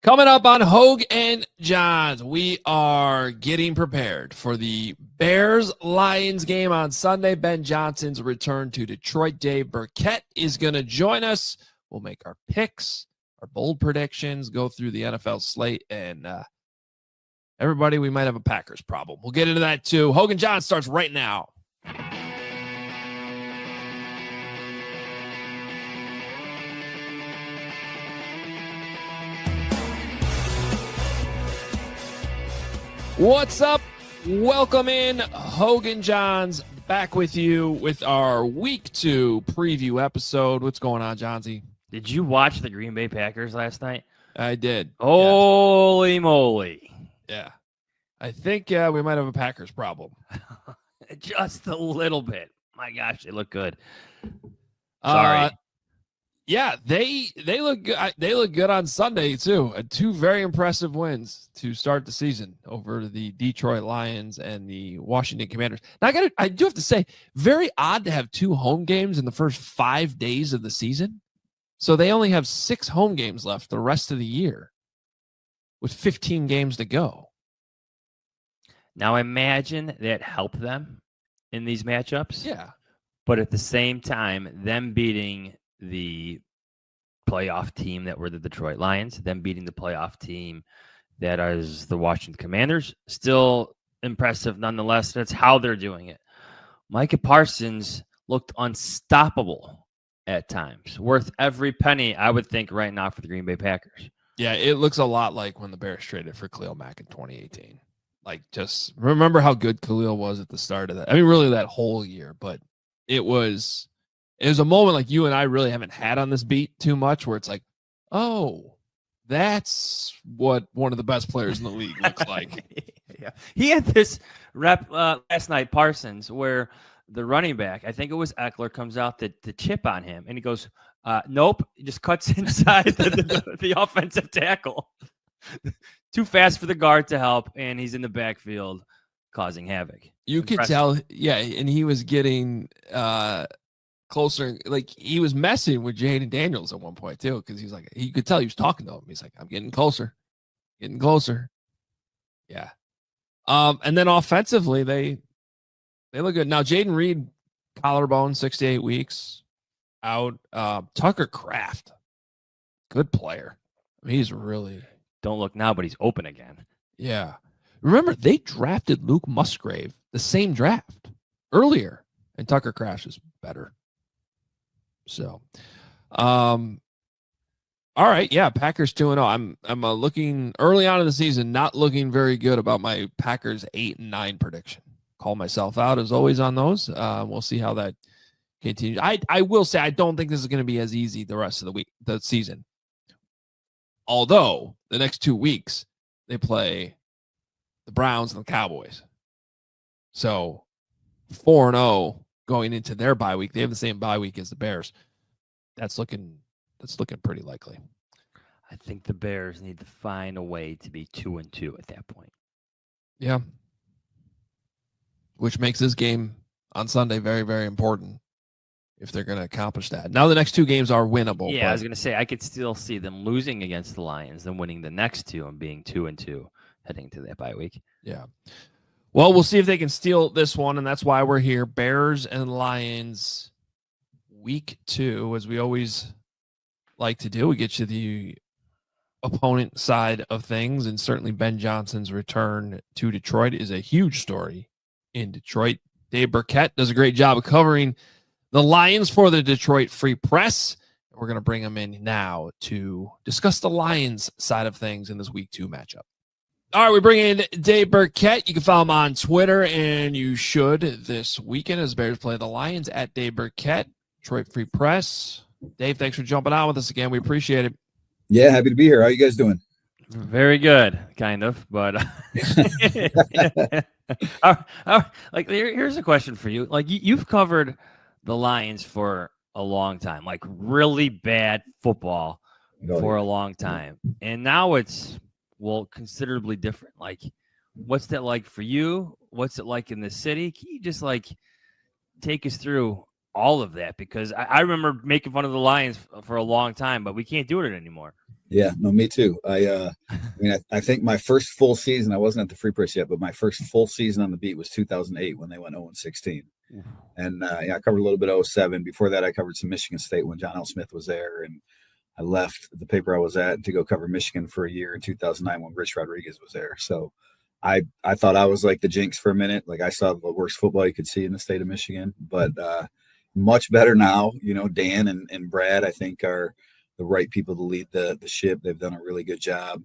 Coming up on Hogue and Johns, we are getting prepared for the Bears-Lions game on Sunday. Ben Johnson's return to Detroit. Dave Birkett is going to join us. We'll make our picks, our bold predictions, go through the NFL slate, and everybody, we might have a Packers problem. We'll get into that too. Hogue and Johns starts right now. What's up? Welcome in. Hogue and Johns back with you with our week 2 preview episode. What's going on, Johnsy? Did you watch the Green Bay Packers last night? I did. Holy moly. Yeah. I think we might have a Packers problem. Just a little bit. My gosh, they look good. Sorry. Yeah, they look good. They look good on Sunday too. 2 very impressive wins to start the season over the Detroit Lions and the Washington Commanders. Now I do have to say, very odd to have 2 home games in the first 5 days of the season. So they only have 6 home games left the rest of the year, with 15 games to go. Now imagine that helped them in these matchups. Yeah, but at the same time, them beating the playoff team that were the Detroit Lions, them beating the playoff team that is the Washington Commanders, still impressive nonetheless. That's how they're doing it. Micah Parsons looked unstoppable at times, worth every penny, I would think, right now for the Green Bay Packers. Yeah, it looks a lot like when the Bears traded for Khalil Mack in 2018. Like, just remember how good Khalil was at the start of that. I mean, really that whole year, but it was a moment like you and I really haven't had on this beat too much, where it's like, oh, that's what one of the best players in the league looks like. Yeah, he had this rep last night, Parsons, where the running back, I think it was Eckler, comes out the chip on him, and he goes, nope, he just cuts inside the offensive tackle. Too fast for the guard to help, and he's in the backfield causing havoc. You could tell, yeah, and he was getting closer, like he was messing with Jaden Daniels at one point too, because he's like, you could tell he was talking to him. He's like, I'm getting closer. Yeah. And then offensively, they look good. Now, Jaden Reed, collarbone, 6 to 8 weeks out. Tucker Kraft, good player. I mean, he's really don't look now, but he's open again. Yeah. Remember, they drafted Luke Musgrave the same draft earlier, and Tucker Kraft is better. So, all right, yeah, Packers 2-0. I'm looking early on in the season, not looking very good about my Packers 8-9 prediction. Call myself out as always on those. We'll see how that continues. I will say I don't think this is going to be as easy the rest of the season. Although the next 2 weeks they play the Browns and the Cowboys, so 4-0. Going into their bye week. They have the same bye week as the Bears. That's looking pretty likely. I think the Bears need to find a way to be 2-2 at that point. Yeah. Which makes this game on Sunday very, very important if they're going to accomplish that. Now the next 2 games are winnable. Yeah, I was going to say, I could still see them losing against the Lions and winning the next 2 and being 2-2 heading to that bye week. Yeah. Well, we'll see if they can steal this one, and that's why we're here. Bears and Lions, week 2, as we always like to do. We get you the opponent side of things, and certainly Ben Johnson's return to Detroit is a huge story in Detroit. Dave Birkett does a great job of covering the Lions for the Detroit Free Press. We're going to bring him in now to discuss the Lions side of things in this week 2 matchup. All right, we bring in Dave Birkett. You can follow him on Twitter, and you should this weekend as Bears play the Lions at Dave Birkett, Detroit Free Press. Dave, thanks for jumping on with us again. We appreciate it. Yeah, happy to be here. How you guys doing? Very good, kind of, but like here's a question for you. Like you've covered the Lions for a long time, like really bad football for a long time, and now it's considerably different. Like, what's that like for you? What's it like in the city? Can you just like take us through all of that? Because I remember making fun of the Lions for a long time, but we can't do it anymore. Yeah, no, me too. I think my first full season, I wasn't at the Free Press yet, but my first full season on the beat was 2008 when they went 0-16. And I covered a little bit of 07. Before that, I covered some Michigan State when John L. Smith was there. And I left the paper I was at to go cover Michigan for a year in 2009 when Rich Rodriguez was there. So I thought I was like the jinx for a minute. Like I saw the worst football you could see in the state of Michigan, but much better now. Dan and Brad, I think, are the right people to lead the ship. They've done a really good job.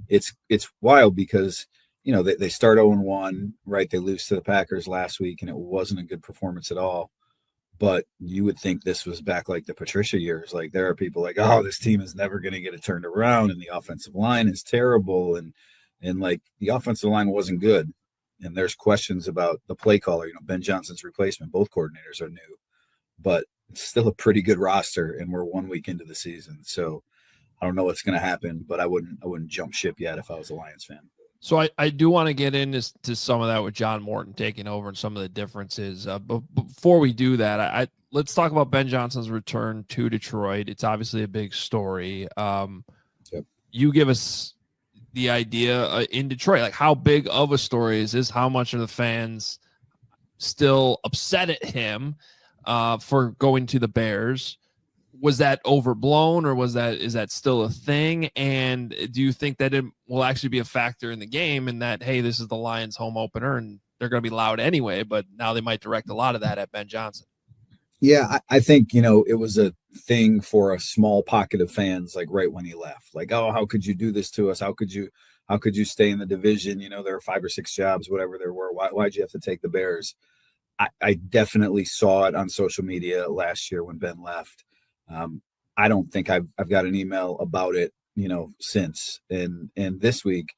It's wild because they start 0-1, right? They lose to the Packers last week, and it wasn't a good performance at all. But you would think this was back like the Patricia years. Like there are people like, oh, this team is never going to get it turned around, and the offensive line is terrible, and like the offensive line wasn't good. And there's questions about the play caller. Ben Johnson's replacement. Both coordinators are new, but it's still a pretty good roster, and we're 1 week into the season. So I don't know what's going to happen, but I wouldn't jump ship yet if I was a Lions fan. So I do want to get into some of that with John Morton taking over and some of the differences. But before we do that, let's talk about Ben Johnson's return to Detroit. It's obviously a big story. Yep. You give us the idea in Detroit, like how big of a story is this? How much are the fans still upset at him for going to the Bears? Was that overblown, or is that still a thing? And do you think that it will actually be a factor in the game, and that, hey, this is the Lions home opener and they're going to be loud anyway, but now they might direct a lot of that at Ben Johnson? Yeah, I think, it was a thing for a small pocket of fans, like right when he left, like, oh, how could you do this to us? How could you stay in the division? There are 5 or 6 jobs, whatever there were. Why'd you have to take the Bears? I definitely saw it on social media last year when Ben left. I don't think I've got an email about it, since. And this week,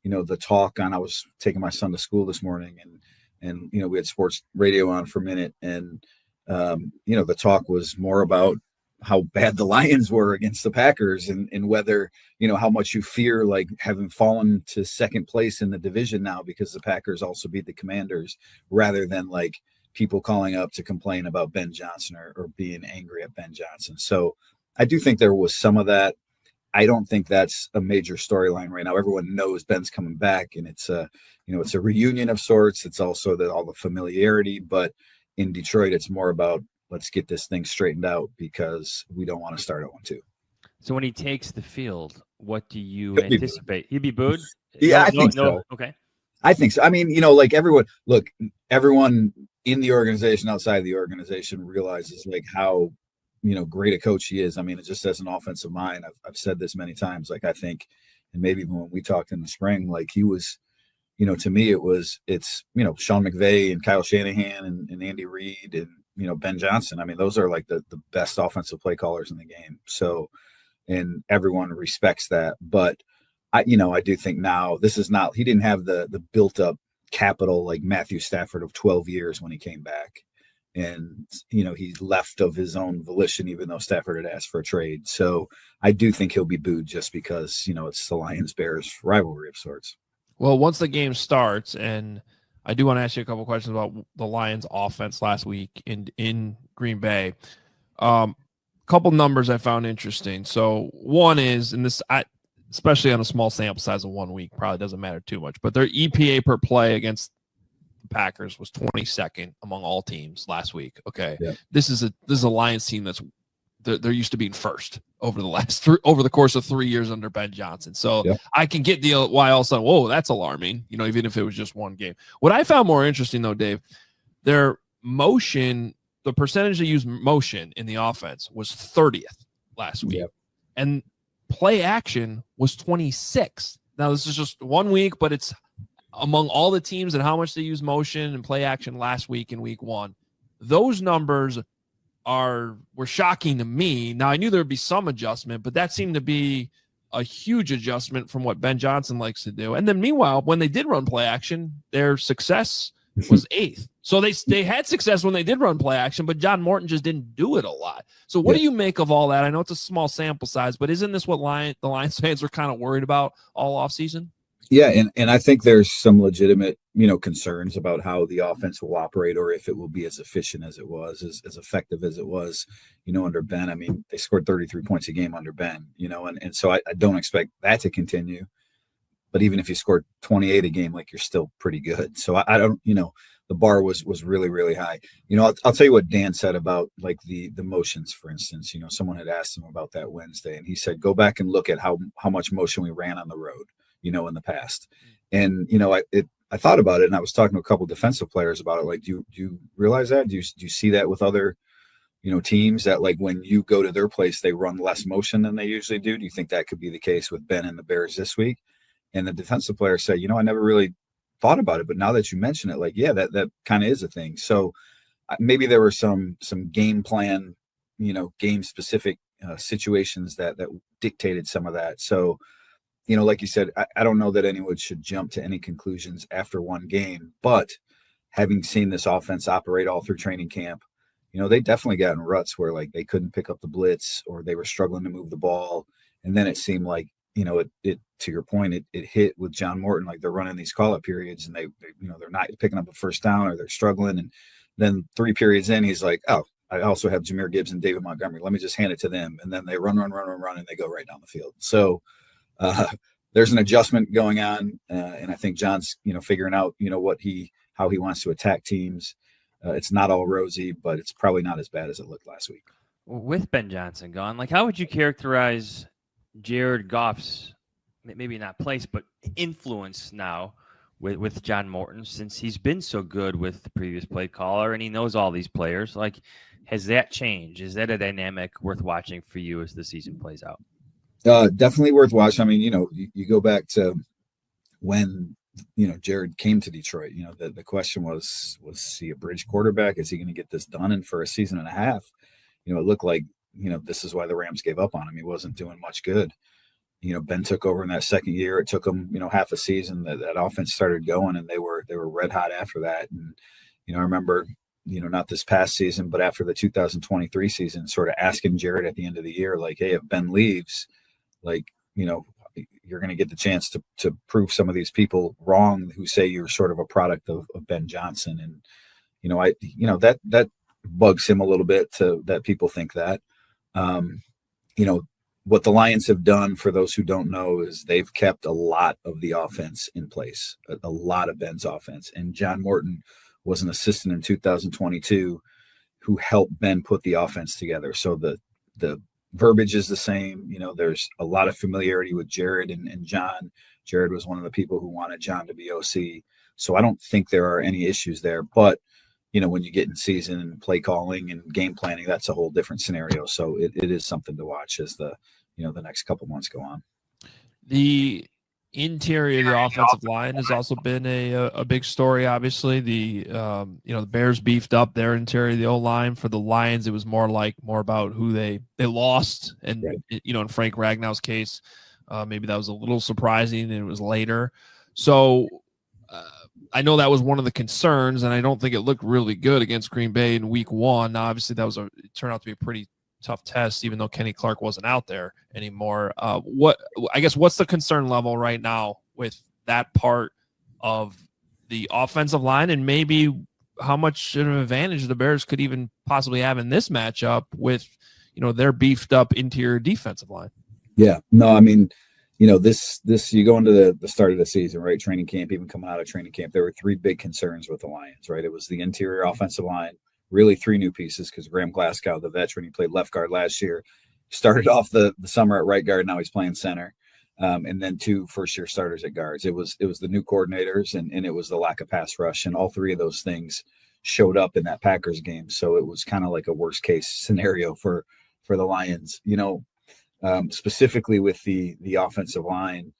the talk on, I was taking my son to school this morning, and we had sports radio on for a minute, and the talk was more about how bad the Lions were against the Packers, and whether, how much you fear like having fallen to second place in the division now because the Packers also beat the Commanders, rather than like people calling up to complain about Ben Johnson or being angry at Ben Johnson. So I do think there was some of that. I don't think that's a major storyline right now. Everyone knows Ben's coming back, and it's a reunion of sorts. It's also all the familiarity, but in Detroit, it's more about, let's get this thing straightened out because we don't want to start 0-2. So when he takes the field, what do you anticipate? He'd be booed? Yeah, I think so. Okay. I think so. I mean, like everyone in the organization, outside of the organization, realizes like how, great a coach he is. I mean, just as an offensive mind, I've said this many times. Like I think, and maybe even when we talked in the spring, like he was, to me, it's Sean McVay and Kyle Shanahan and Andy Reid and, Ben Johnson. I mean, those are like the best offensive play callers in the game. So, and everyone respects that. But I do think now this is not, he didn't have the built up capital like Matthew Stafford of 12 years when he came back. And, he left of his own volition, even though Stafford had asked for a trade. So I do think he'll be booed just because, it's the Lions-Bears rivalry of sorts. Well, once the game starts, and I do want to ask you a couple questions about the Lions offense last week in Green Bay. Couple numbers I found interesting. So one is, and this, especially on a small sample size of 1 week, probably doesn't matter too much, but their EPA per play against the Packers was 22nd among all teams last week. Okay. Yeah. This is a Lions team they're used to being first over the course of 3 years under Ben Johnson. So yeah. I can get why all of a sudden, whoa, that's alarming, even if it was just one game. What I found more interesting though, Dave, their motion, the percentage they use motion in the offense was 30th last week. Yep. And play action was 26th. Now this is just 1 week, but it's among all the teams and how much they use motion and play action last week in week 1. Those numbers were shocking to me. Now I knew there would be some adjustment, but that seemed to be a huge adjustment from what Ben Johnson likes to do. And then meanwhile, when they did run play action, their success was 8th. So they had success when they did run play action, but John Morton just didn't do it a lot. So what do you make of all that? I know it's a small sample size, but isn't this what the Lions fans are kind of worried about all offseason? Yeah, and I think there's some legitimate, concerns about how the offense will operate or if it will be as efficient as it was, as effective as it was, under Ben. I mean, they scored 33 points a game under Ben, and so I don't expect that to continue. But even if you scored 28 a game, like you're still pretty good. So I don't, the bar was really, really high. I'll tell you what Dan said about like the motions, for instance. Someone had asked him about that Wednesday, and he said, go back and look at how much motion we ran on the road, in the past. And I thought about it, and I was talking to a couple defensive players about it. Like, do you realize that? Do you see that with other teams that like when you go to their place, they run less motion than they usually do? Do you think that could be the case with Ben and the Bears this week? And the defensive player said, I never really thought about it, but now that you mention it, like, yeah, that kind of is a thing. So maybe there were some game plan, game specific situations that dictated some of that. So, like you said, I don't know that anyone should jump to any conclusions after one game, but having seen this offense operate all through training camp, they definitely got in ruts where like they couldn't pick up the blitz or they were struggling to move the ball. And then it seemed like, it to your point, it hit with John Morton, like they're running these call up periods and they they're not picking up a first down or they're struggling. And then 3 periods in, he's like, oh, I also have Jahmyr Gibbs and David Montgomery. Let me just hand it to them. And then they run, and they go right down the field. So there's an adjustment going on. And I think John's, figuring out, how he wants to attack teams. It's not all rosy, but it's probably not as bad as it looked last week. With Ben Johnson gone, like how would you characterize Jared Goff's, maybe not place, but influence now with John Morton, since he's been so good with the previous play caller and he knows all these players? Like, has that changed? Is that a dynamic worth watching for you as the season plays out? Definitely worth watching. I mean, you go back to when, Jared came to Detroit, the question was he a bridge quarterback? Is he going to get this done in for a season and a half? It looked like, this is why the Rams gave up on him. He wasn't doing much good. Ben took over in that second year. It took him, half a season that offense started going, and they were red hot after that. And, I remember, not this past season, but after the 2023 season, sort of asking Jared at the end of the year, like, hey, if Ben leaves, like, you're going to get the chance to prove some of these people wrong who say you're sort of a product of Ben Johnson. And, that bugs him a little bit that people think that. What the Lions have done, for those who don't know, is they've kept a lot of the offense in place, a lot of Ben's offense. And John Morton was an assistant in 2022 who helped Ben put the offense together. So the verbiage is the same. There's a lot of familiarity with Jared and John. Jared was one of the people who wanted John to be OC. So I don't think there are any issues there. But when you get in season and play calling and game planning, that's a whole different scenario. So it is something to watch as the next couple months go on. The interior of the offensive line has also been a big story. Obviously, the Bears beefed up their interior, the O-line. For the Lions, it was more about who they lost, and right. In Frank Ragnow's case, maybe that was a little surprising, and it was later. So I know that was one of the concerns, and I don't think it looked really good against Green Bay in Week 1. Now, obviously, it turned out to be a pretty tough test, even though Kenny Clark wasn't out there anymore. What's the concern level right now with that part of the offensive line, and maybe how much of an advantage the Bears could even possibly have in this matchup with, their beefed up interior defensive line? Yeah, no, I mean, this you go into the start of the season, right? Training camp, even coming out of training camp, there were 3 big concerns with the Lions, right? It was the interior offensive line, really 3 new pieces, because Graham Glasgow, the veteran, he played left guard last year, started off the summer at right guard. Now he's playing center. And then 2 first-year starters at guards. It was the new coordinators, and it was the lack of pass rush. And all 3 of those things showed up in that Packers game. So it was kind of like a worst-case scenario for the Lions. Specifically with the offensive line,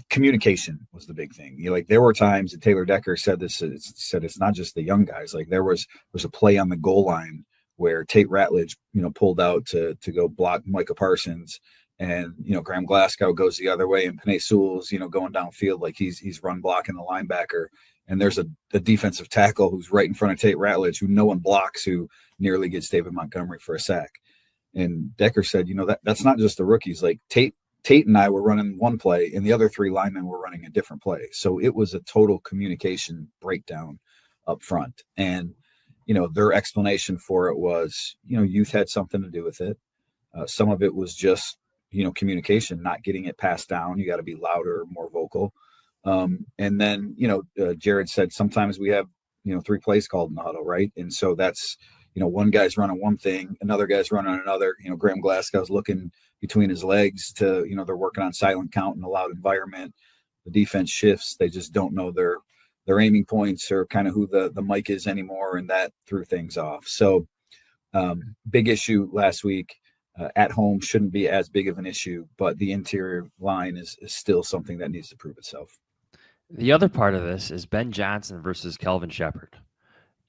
communication was the big thing. There were times that Taylor Decker said this. Said it's not just the young guys. Like there was a play on the goal line where Tate Ratledge, pulled out to go block Micah Parsons, and Graham Glasgow goes the other way, and Penei Sewell's going downfield like he's run blocking the linebacker, and there's a defensive tackle who's right in front of Tate Ratledge who no one blocks, who nearly gets David Montgomery for a sack. And Decker said, that's not just the rookies. Like Tate Tate and I were running one play, and the other three linemen were running a different play. So it was a total communication breakdown up front. And, their explanation for it was, youth had something to do with it. Some of it was just, communication, not getting it passed down. You got to be louder, more vocal. And then, Jared said sometimes we have, 3 plays called in the huddle, right? And so that's, one guy's running one thing, another guy's running another. Graham Glasgow's looking between his legs to, they're working on silent count in a loud environment. The defense shifts. They just don't know their aiming points or kind of who the mic is anymore, and that threw things off. So big issue last week. At home shouldn't be as big of an issue, but the interior line is still something that needs to prove itself. The other part of this is Ben Johnson versus Kelvin Shepherd.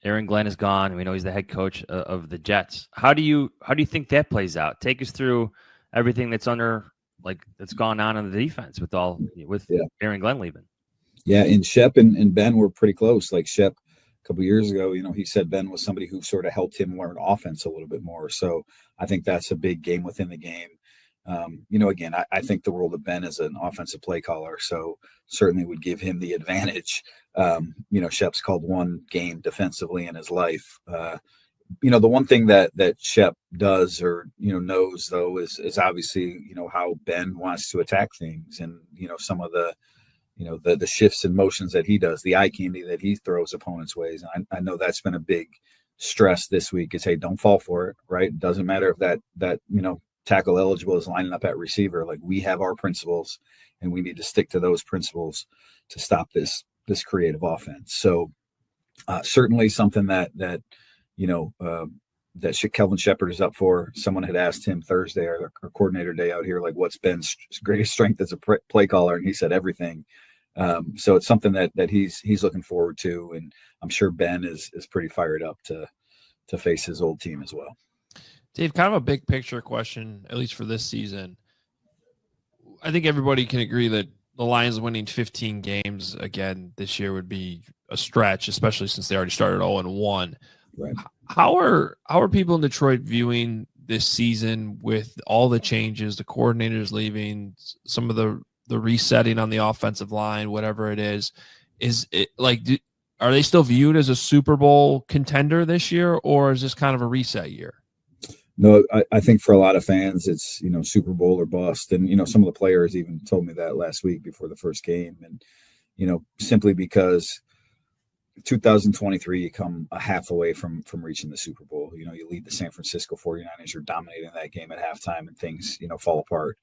Aaron Glenn is gone. We know he's the head coach of the Jets. How do you think that plays out? Take us through everything that's gone on the defense with Aaron Glenn leaving. Yeah, and Shep and Ben were pretty close. Like Shep a couple of years ago, he said Ben was somebody who sort of helped him learn offense a little bit more. So I think that's a big game within the game. Again, I think the world of Ben as an offensive play caller, so certainly would give him the advantage. Shep's called one game defensively in his life. The one thing that Shep does or, knows though, is obviously, how Ben wants to attack things and, some of the shifts and motions that he does, the eye candy that he throws opponents' ways. And I know that's been a big stress this week is, hey, don't fall for it, right? It doesn't matter if that tackle eligible is lining up at receiver. Like, we have our principles and we need to stick to those principles to stop this creative offense. So certainly something that Kelvin Shepherd is up for. Someone had asked him Thursday, our coordinator day out here, like, what's Ben's greatest strength as a play caller? And he said everything. So it's something that he's looking forward to. And I'm sure Ben is pretty fired up to face his old team as well. Dave, kind of a big picture question, at least for this season. I think everybody can agree that the Lions winning 15 games again this year would be a stretch, especially since they already started 0-1. Right. How are people in Detroit viewing this season with all the changes, the coordinators leaving, some of the resetting on the offensive line, whatever it is? Is it are they still viewed as a Super Bowl contender this year, or is this kind of a reset year? No, I think for a lot of fans, it's, Super Bowl or bust. And, some of the players even told me that last week before the first game. And, simply because 2023, you come a half away from reaching the Super Bowl. You lead the San Francisco 49ers, you're dominating that game at halftime, and things, fall apart.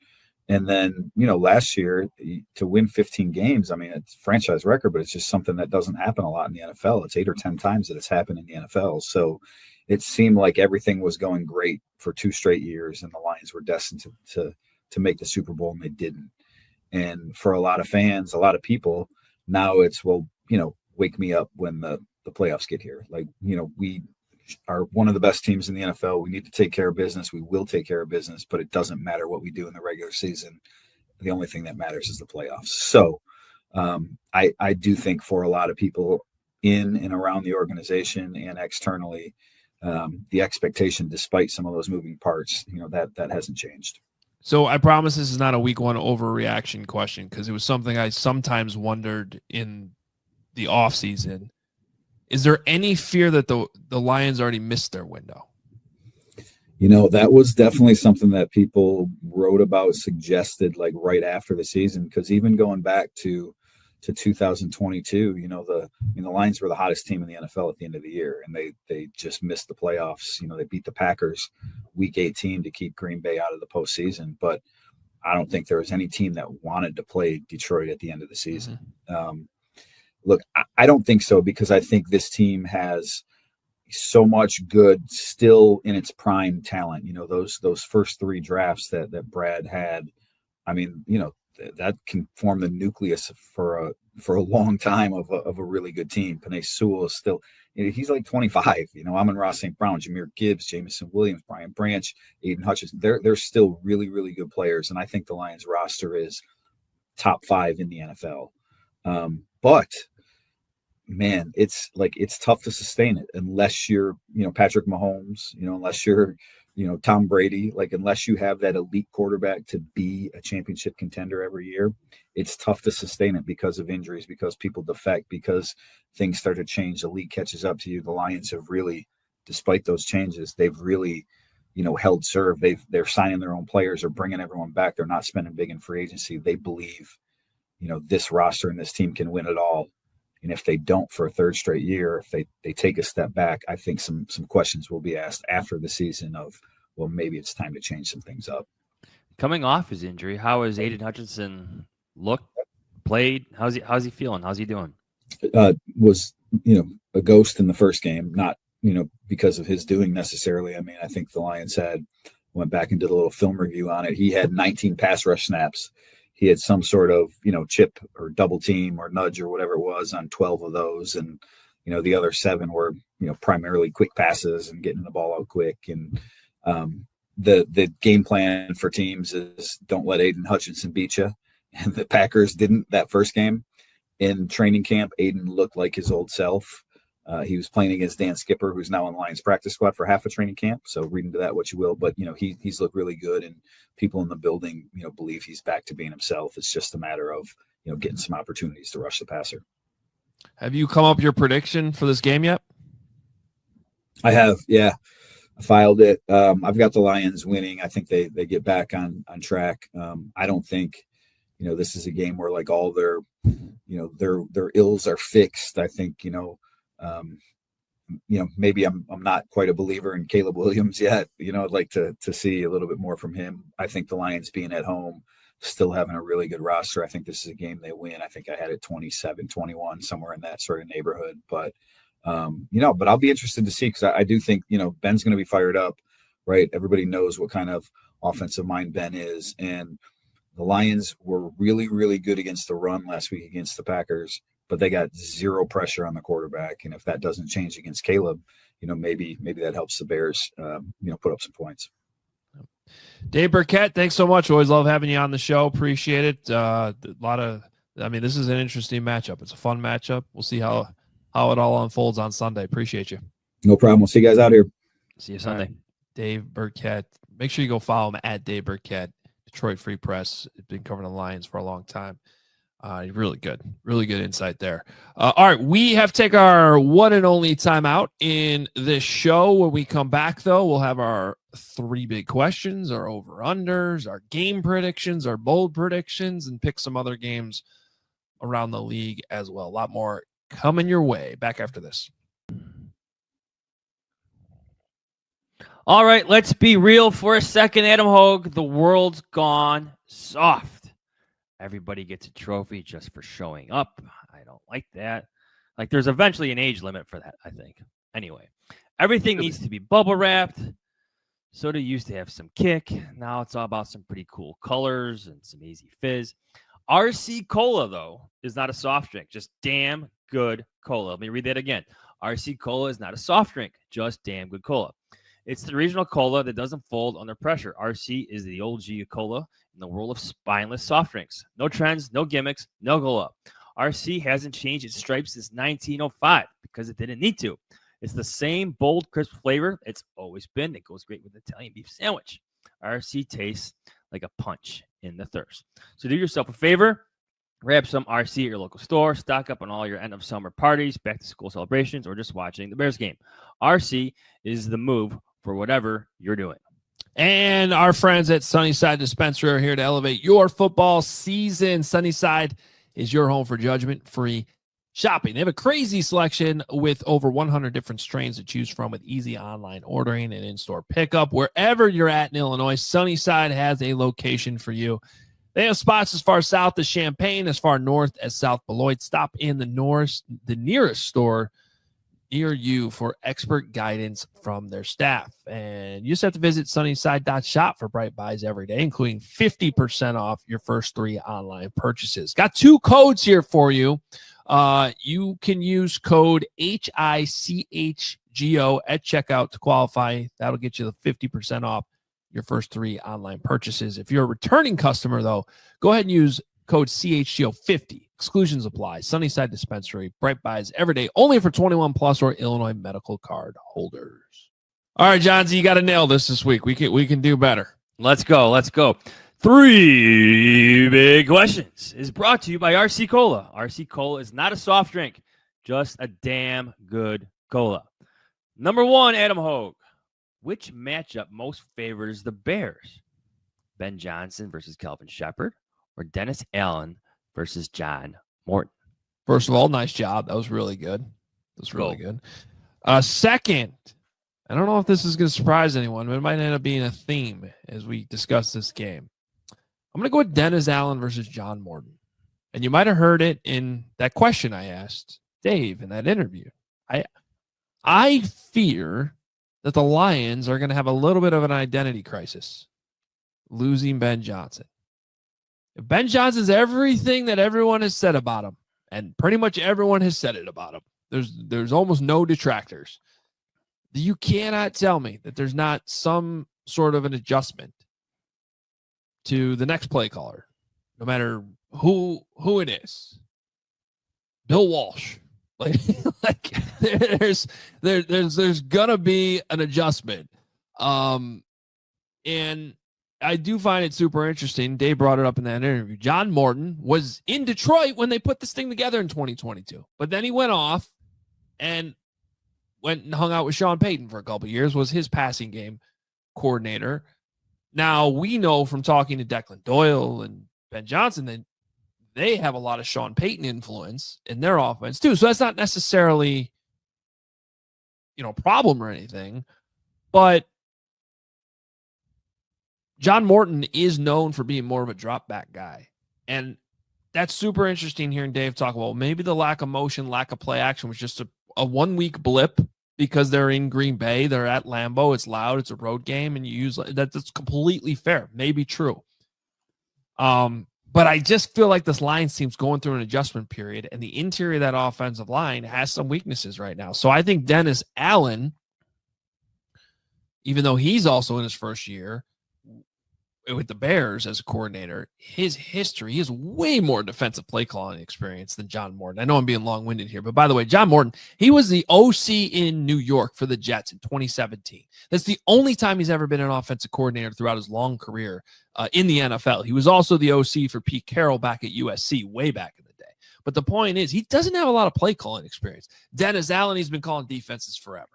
And then, last year to win 15 games, I mean, it's a franchise record, but it's just something that doesn't happen a lot in the NFL. It's 8 or 10 times that it's happened in the NFL. So it seemed like everything was going great for 2 straight years, and the Lions were destined to make the Super Bowl, and they didn't. And for a lot of fans, a lot of people, now it's, wake me up when the playoffs get here. Like, we are one of the best teams in the NFL. We need to take care of business. We will take care of business, but it doesn't matter what we do in the regular season. The only thing that matters is the playoffs. So I do think for a lot of people in and around the organization and externally, the expectation, despite some of those moving parts, that hasn't changed. So I promise this is not a week 1 overreaction question, because it was something I sometimes wondered in the off season. Is there any fear that the Lions already missed their window? That was definitely something that people wrote about, suggested, like right after the season, because even going back to 2022, the Lions were the hottest team in the NFL at the end of the year, and they just missed the playoffs. They beat the Packers week 18 to keep Green Bay out of the postseason, but I don't think there was any team that wanted to play Detroit at the end of the season. Mm-hmm. Look, I don't think so, because I think this team has so much good, still in its prime talent. Those first 3 drafts that Brad had, I mean, that can form the nucleus for a long time of a really good team. Penei Sewell is still, he's like 25. Amon-Ra St. Brown, Jahmyr Gibbs, Jamison Williams, Brian Branch, Aiden Hutchinson. They're still really, really good players, and I think the Lions roster is top 5 in the NFL. But man, it's tough to sustain it unless you're, Patrick Mahomes, unless you're Tom Brady, like unless you have that elite quarterback to be a championship contender every year, it's tough to sustain it because of injuries, because people defect, because things start to change. The league catches up to you. The Lions have really, despite those changes, they've really, held serve. They're signing their own players or bringing everyone back. They're not spending big in free agency. They believe, this roster and this team can win it all. And if they don't for a third straight year, if they take a step back, I think some questions will be asked after the season of, well, maybe it's time to change some things up. Coming off his injury, how has Aiden Hutchinson looked, played? How's he feeling? How's he doing? Was, a ghost in the first game, not, because of his doing necessarily. I mean, I think the Lions went back and did a little film review on it. He had 19 pass rush snaps. He had some sort of, chip or double team or nudge or whatever it was on 12 of those. And, the other 7 were, primarily quick passes and getting the ball out quick. And the game plan for teams is don't let Aiden Hutchinson beat you. And the Packers didn't that first game. In training camp, Aiden looked like his old self. He was playing against Dan Skipper, who's now on Lions practice squad for half a training camp. So read into that what you will. But, he's looked really good. And people in the building, believe he's back to being himself. It's just a matter of, getting some opportunities to rush the passer. Have you come up with your prediction for this game yet? I have, yeah. I filed it. I've got the Lions winning. I think they get back on track. I don't think, this is a game where like all their ills are fixed. I think, maybe I'm not quite a believer in Caleb Williams yet. I'd like to see a little bit more from him. I think the Lions being at home, still having a really good roster. I think this is a game they win. I think I had it 27-21, somewhere in that sort of neighborhood. But, but I'll be interested to see, because I do think, Ben's going to be fired up, right? Everybody knows what kind of offensive mind Ben is. And the Lions were really, really good against the run last week against the Packers, but they got zero pressure on the quarterback. And if that doesn't change against Caleb, maybe that helps the Bears, put up some points. Dave Birkett, thanks so much. Always love having you on the show. Appreciate it. This is an interesting matchup. It's a fun matchup. We'll see how it all unfolds on Sunday. Appreciate you. No problem. We'll see you guys out here. See you Sunday. Right. Dave Birkett. Make sure you go follow him at Dave Birkett, Detroit Free Press. He's been covering the Lions for a long time. Really good insight there. All right, we have to take our one and only timeout in this show. When we come back, though, we'll have our 3 big questions, our over-unders, our game predictions, our bold predictions, and pick some other games around the league as well. A lot more coming your way. Back after this. All right, let's be real for a second, Adam Hogue. The world's gone soft. Everybody gets a trophy just for showing up. I don't like that. Like, there's eventually an age limit for that, I think. Anyway, everything needs to be bubble wrapped. Soda used to have some kick. Now it's all about some pretty cool colors and some easy fizz. RC Cola, though, is not a soft drink. Just damn good cola. Let me read that again. RC Cola is not a soft drink. Just damn good cola. It's the regional cola that doesn't fold under pressure. RC is the OG cola in the world of spineless soft drinks. No trends, no gimmicks, no glow up. RC hasn't changed its stripes since 1905 because it didn't need to. It's the same bold, crisp flavor it's always been. It goes great with Italian beef sandwich. RC tastes like a punch in the thirst. So do yourself a favor. Grab some RC at your local store. Stock up on all your end of summer parties, back to school celebrations, or just watching the Bears game. RC is the move for whatever you're doing. And our friends at Sunnyside Dispensary are here to elevate your football season. Sunnyside is your home for judgment-free shopping. They have a crazy selection with over 100 different strains to choose from, with easy online ordering and in-store pickup. Wherever you're at in Illinois, Sunnyside has a location for you. They have spots as far south as Champaign, as far north as South Beloit. Stop in the nearest store near you for expert guidance from their staff. And you just have to visit sunnyside.shop for bright buys every day, including 50% off your first 3 online purchases. Got 2 codes here for you. You can use code HICHGO at checkout to qualify. That'll get you the 50% off your first 3 online purchases. If you're a returning customer, though, go ahead and use code CHGO50. Exclusions apply. Sunnyside Dispensary. Bright buys every day, only for 21 plus or Illinois medical card holders. All right, Johnsy, you got to nail this week. We can do better. Let's go. 3 big questions is brought to you by RC Cola. RC Cola is not a soft drink, just a damn good cola. Number 1, Adam Hogue. Which matchup most favors the Bears? Ben Johnson versus Kelvin Shepard or Dennis Allen versus John Morton? First of all, nice job. That was really good. Good. Second, I don't know if this is going to surprise anyone, but it might end up being a theme as we discuss this game. I'm going to go with Dennis Allen versus John Morton. And you might have heard it in that question I asked Dave in that interview. I fear that the Lions are going to have a little bit of an identity crisis, losing Ben Johnson. If Ben Johnson's everything that everyone has said about him, and pretty much everyone has said it about him, there's almost no detractors. You cannot tell me that there's not some sort of an adjustment to the next play caller, no matter who it is. Bill Walsh. Like there's gonna be an adjustment. And I do find it super interesting. Dave brought it up in that interview. John Morton was in Detroit when they put this thing together in 2022, but then he went off and went and hung out with Sean Payton for a couple of years, was his passing game coordinator. Now, we know from talking to Declan Doyle and Ben Johnson that they have a lot of Sean Payton influence in their offense too. So that's not necessarily, a problem or anything. But John Morton is known for being more of a drop back guy. And that's super interesting hearing Dave talk about maybe the lack of motion, lack of play action was just a 1 week blip because they're in Green Bay, they're at Lambeau, it's loud, it's a road game, and you use that's completely fair, maybe true. But I just feel like this Lions team's going through an adjustment period, and the interior of that offensive line has some weaknesses right now. So I think Dennis Allen, even though he's also in his first year with the Bears as a coordinator, his history, he has way more defensive play calling experience than John Morton. I know I'm being long-winded here, but by the way, John Morton, he was the OC in New York for the Jets in 2017. That's the only time he's ever been an offensive coordinator throughout his long career in the NFL. He was also the OC for Pete Carroll back at USC way back in the day. But the point is, he doesn't have a lot of play calling experience. Dennis Allen, he's been calling defenses forever.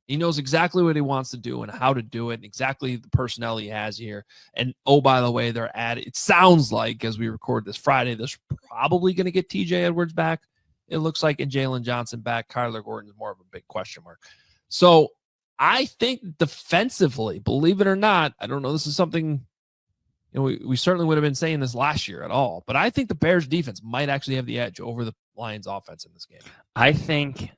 He knows exactly what he wants to do and how to do it, and exactly the personnel he has here. And, oh, by the way, it sounds like, as we record this Friday, they're probably going to get TJ Edwards back, it looks like, and Jalen Johnson back. Kyler Gordon is more of a big question mark. So I think defensively, believe it or not, I don't know, this is something, we certainly would have been saying this last year at all, but I think the Bears defense might actually have the edge over the Lions offense in this game. I think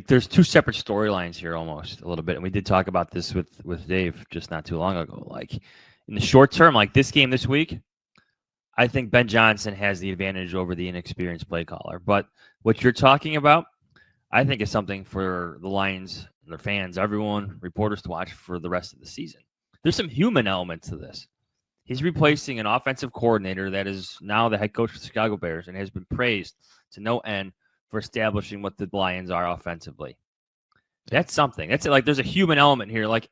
there's two separate storylines here almost a little bit. And we did talk about this with Dave just not too long ago. Like in the short term, like this game this week, I think Ben Johnson has the advantage over the inexperienced play caller. But what you're talking about, I think is something for the Lions, their fans, everyone, reporters to watch for the rest of the season. There's some human elements to this. He's replacing an offensive coordinator that is now the head coach of the Chicago Bears and has been praised to no end for establishing what the Lions are offensively. That's something. That's like there's a human element here. Like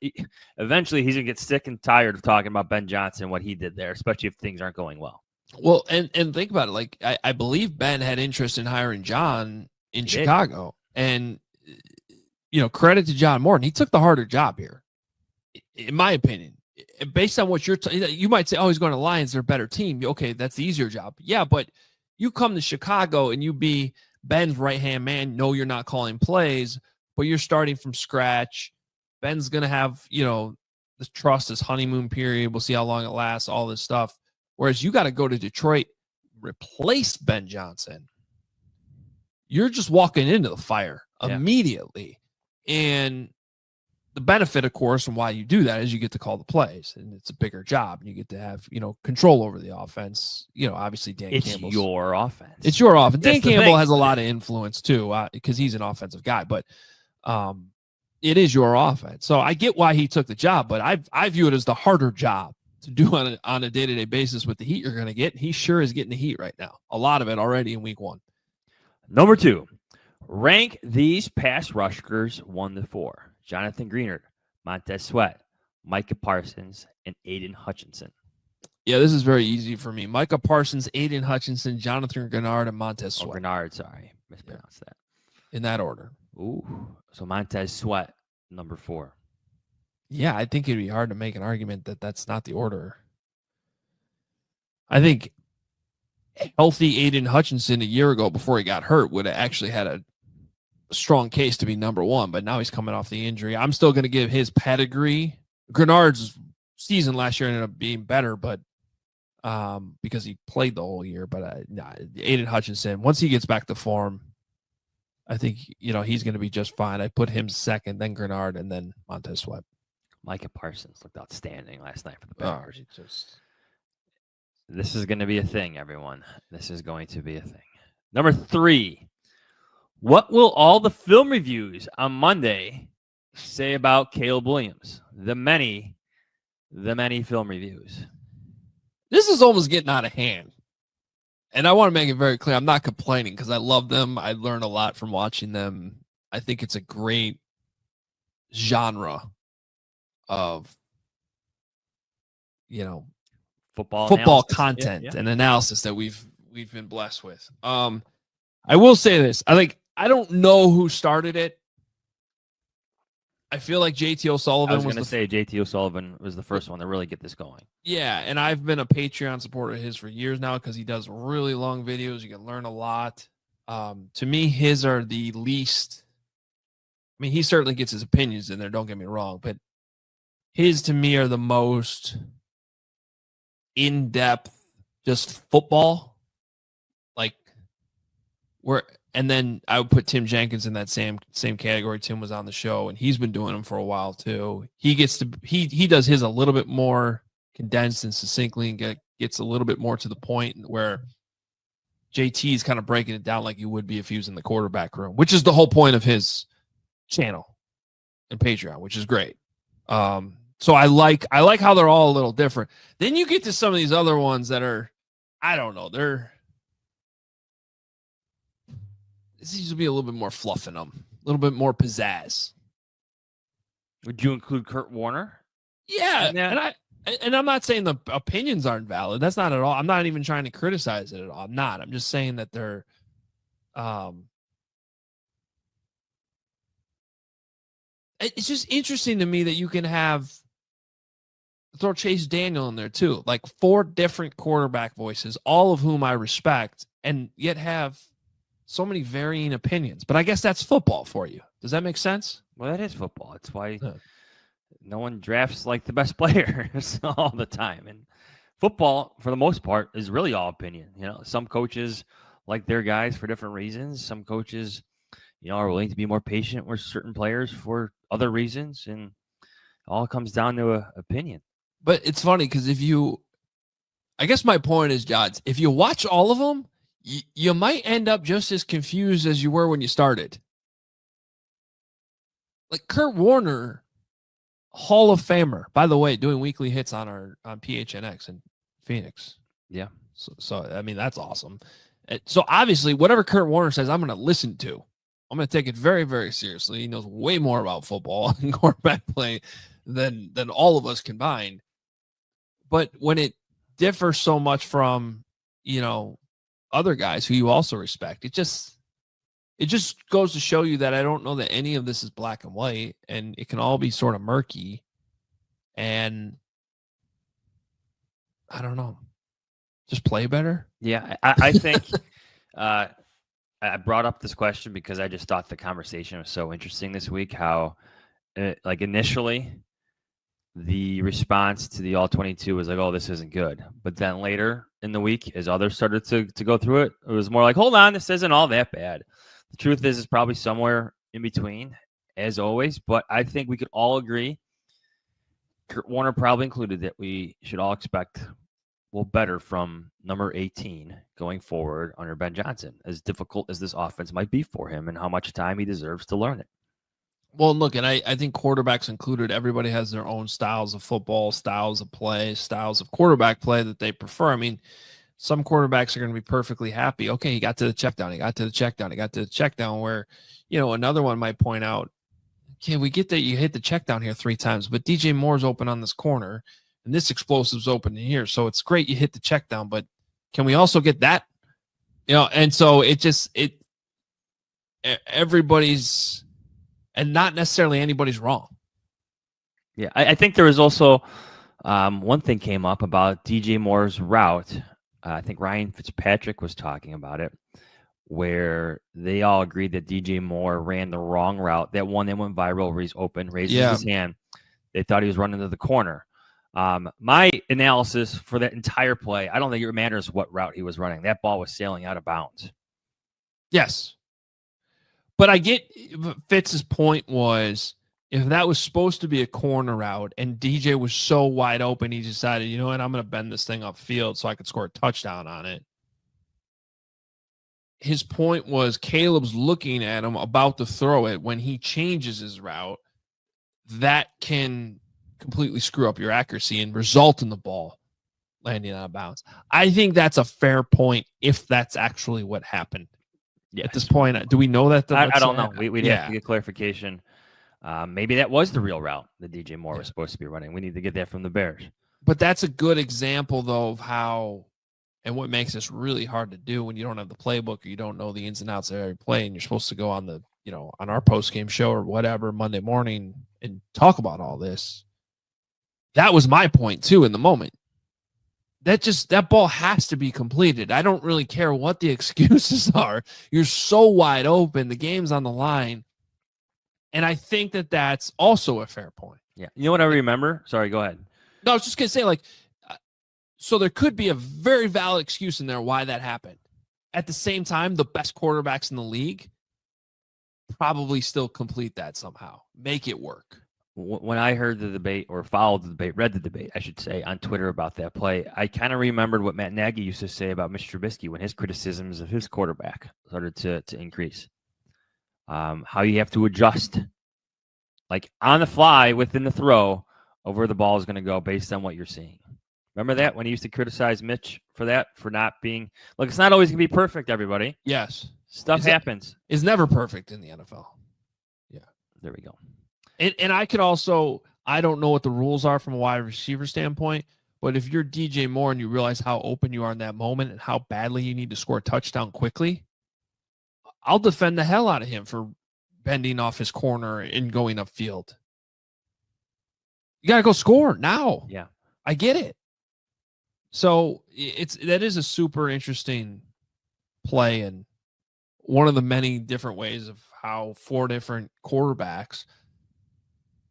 eventually he's gonna get sick and tired of talking about Ben Johnson, what he did there, especially if things aren't going well. Well, and think about it. Like I believe Ben had interest in hiring John in Chicago, and credit to John Morton. He took the harder job here, in my opinion. Based on what you might say, oh, he's going to Lions, they're a better team. Okay, that's the easier job. Yeah, but you come to Chicago and you be Ben's right-hand man. No, you're not calling plays, but you're starting from scratch. Ben's going to have, this trust, this honeymoon period. We'll see how long it lasts, all this stuff. Whereas you got to go to Detroit, replace Ben Johnson. You're just walking into the fire immediately. And the benefit, of course, and why you do that is you get to call the plays, and it's a bigger job, and you get to have, control over the offense. Obviously Dan Campbell's your offense. It's your offense. Dan Campbell has a lot of influence too, because he's an offensive guy, but it is your offense. So I get why he took the job, but I view it as the harder job to do on a day-to-day basis with the heat you're going to get. He sure is getting the heat right now. A lot of it already in week 1. Number 2, rank these pass rushers 1 to 4. Jonathan Greenard, Montez Sweat, Micah Parsons, and Aiden Hutchinson. Yeah, this is very easy for me. Micah Parsons, Aiden Hutchinson, Jonathan Grenard, and Montez Sweat. Grenard, sorry. Mispronounced that. In that order. Ooh. So Montez Sweat, number 4. Yeah, I think it'd be hard to make an argument that that's not the order. I think healthy Aiden Hutchinson a year ago before he got hurt would have actually had a strong case to be number 1, but now he's coming off the injury. I'm still going to give his pedigree. Grenard's season last year ended up being better, but because he played the whole year. But Aiden Hutchinson, once he gets back to form, I think he's going to be just fine. I put him second, then Grenard, and then Montez Sweat. Micah Parsons looked outstanding last night for the Bears. Just This is going to be a thing, everyone. This is going to be a thing. Number 3. What will all the film reviews on Monday say about Caleb Williams? The many film reviews. This is almost getting out of hand. And I want to make it very clear, I'm not complaining because I love them. I learn a lot from watching them. I think it's a great genre of, football analysis. Content and analysis that we've been blessed with. I will say this. I don't know who started it. I feel like JT O'Sullivan I was going to say JT O'Sullivan was the first one to really get this going. Yeah, and I've been a Patreon supporter of his for years now because he does really long videos. You can learn a lot. To me, his are the least. I mean, he certainly gets his opinions in there, don't get me wrong, but his to me are the most in-depth, just football. And then I would put Tim Jenkins in that same category. Tim was on the show, and he's been doing them for a while too. He does his a little bit more condensed and succinctly, and gets a little bit more to the point. Where JT is kind of breaking it down like you would be if he was in the quarterback room, which is the whole point of his channel and Patreon, which is great. So I like how they're all a little different. Then you get to some of these other ones that are, I don't know, this needs to be a little bit more fluff in them, a little bit more pizzazz. Would you include Kurt Warner? Yeah, and I'm not saying the opinions aren't valid. That's not at all. I'm not even trying to criticize it at all. I'm not. I'm just saying that they're, it's just interesting to me that you can throw Chase Daniel in there too, like 4 different quarterback voices, all of whom I respect, and yet have so many varying opinions. But I guess that's football for you. Does that make sense? Well, that is football. It's why no one drafts like the best players all the time. And football, for the most part, is really all opinion. Some coaches like their guys for different reasons. Some coaches, are willing to be more patient with certain players for other reasons. And it all comes down to an opinion. But it's funny because I guess my point is, Jods, if you watch all of them, you might end up just as confused as you were when you started. Like Kurt Warner, Hall of Famer, by the way, doing weekly hits on PHNX in Phoenix. Yeah. So I mean, that's awesome. So obviously, whatever Kurt Warner says, I'm going to listen to. I'm going to take it very, very seriously. He knows way more about football and quarterback play than all of us combined. But when it differs so much from, other guys who you also respect, it just goes to show you that I don't know that any of this is black and white, and it can all be sort of murky. And I don't know, just play better. Yeah, I think I brought up this question because I just thought the conversation was so interesting this week. How, initially, the response to the All-22 was like, "Oh, this isn't good," but then later in the week, as others started to go through it, it was more like, "Hold on, this isn't all that bad." The truth is, it's probably somewhere in between, as always. But I think we could all agree, Kurt Warner probably included, that we should all expect better from number 18 going forward under Ben Johnson, as difficult as this offense might be for him and how much time he deserves to learn it. Well, look, and I think quarterbacks included, everybody has their own styles of football, styles of play, styles of quarterback play that they prefer. I mean, some quarterbacks are going to be perfectly happy. Okay, he got to the check down. He got to the check down. He got to the check down where, another one might point out okay, we get that you hit the check down here 3 times, but DJ Moore's open on this corner, and this explosive's open in here. So it's great you hit the check down, but can we also get that? And so everybody's, and not necessarily anybody's wrong. Yeah, I think there was also one thing came up about DJ Moore's route. I think Ryan Fitzpatrick was talking about it, where they all agreed that DJ Moore ran the wrong route. That one that went viral where he's open, raises his hand. They thought he was running to the corner. My analysis for that entire play, I don't think it matters what route he was running. That ball was sailing out of bounds. Yes. But I get Fitz's point was, if that was supposed to be a corner route and DJ was so wide open, he decided, you know what, I'm going to bend this thing upfield so I could score a touchdown on it. His point was Caleb's looking at him about to throw it. When he changes his route, that can completely screw up your accuracy and result in the ball landing out of bounds. I think that's a fair point if that's actually what happened. Yes. At this point, do we know that? I don't know. We'd have to get clarification. Maybe that was the real route that DJ Moore was supposed to be running. We need to get that from the Bears. But that's a good example, though, of how and what makes this really hard to do when you don't have the playbook or you don't know the ins and outs of every play, and you're supposed to go on the, on our post-game show or whatever Monday morning and talk about all this. That was my point, too, in the moment. That ball has to be completed. I don't really care what the excuses are. You're so wide open. The game's on the line. And I think that that's also a fair point. Yeah. You know what I remember? Sorry, go ahead. No, I was just going to say, so there could be a very valid excuse in there why that happened. At the same time, the best quarterbacks in the league probably still complete that somehow. Make it work. When I heard the debate or followed the debate, read the debate, I should say, on Twitter about that play, I kind of remembered what Matt Nagy used to say about Mr. Trubisky when his criticisms of his quarterback started to increase. How you have to adjust, like on the fly within the throw, of where the ball is going to go based on what you're seeing. Remember that when he used to criticize Mitch for that, for not being, look, it's not always going to be perfect, everybody. Yes. Stuff happens. It's never perfect in the NFL. Yeah. There we go. And I could also, I don't know what the rules are from a wide receiver standpoint, but if you're DJ Moore and you realize how open you are in that moment and how badly you need to score a touchdown quickly, I'll defend the hell out of him for bending off his corner and going upfield. You got to go score now. Yeah. I get it. So that is a super interesting play, and one of the many different ways of how 4 different quarterbacks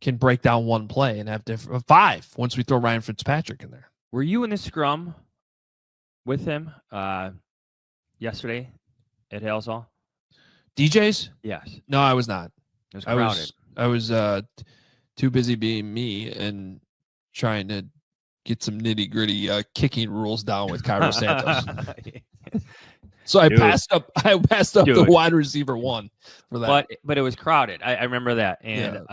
can break down one play and have 5 once we throw Ryan Fitzpatrick in there. Were you in the scrum with him yesterday at Hales Hall? DJ's? Yes. No, I was not. It was crowded. I was too busy being me and trying to get some nitty gritty kicking rules down with Cairo Santos. So I passed up the wide receiver 1 for that. But it was crowded. I remember that. And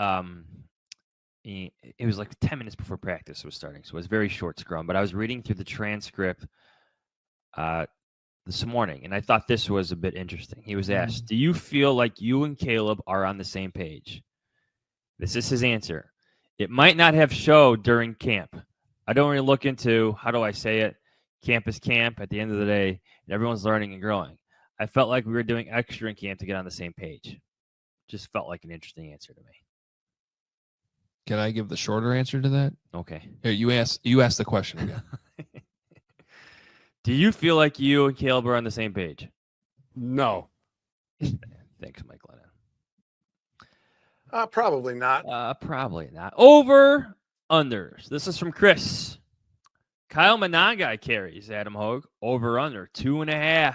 it was like 10 minutes before practice was starting. So it was a very short scrum. But I was reading through the transcript this morning, and I thought this was a bit interesting. He was asked, do you feel like you and Caleb are on the same page? This is his answer. It might not have showed during camp. I don't really look into, how do I say it? Camp is camp at the end of the day, and everyone's learning and growing. I felt like we were doing extra in camp to get on the same page. Just felt like an interesting answer to me. Can I give the shorter answer to that? Okay. Here, you ask the question again. Do you feel like you and Caleb are on the same page? No. Thanks, Mike Lennon. Probably not. Probably not. Over unders. This is from Chris. Kyle Monangai carries Adam Hogue. Over under 2.5.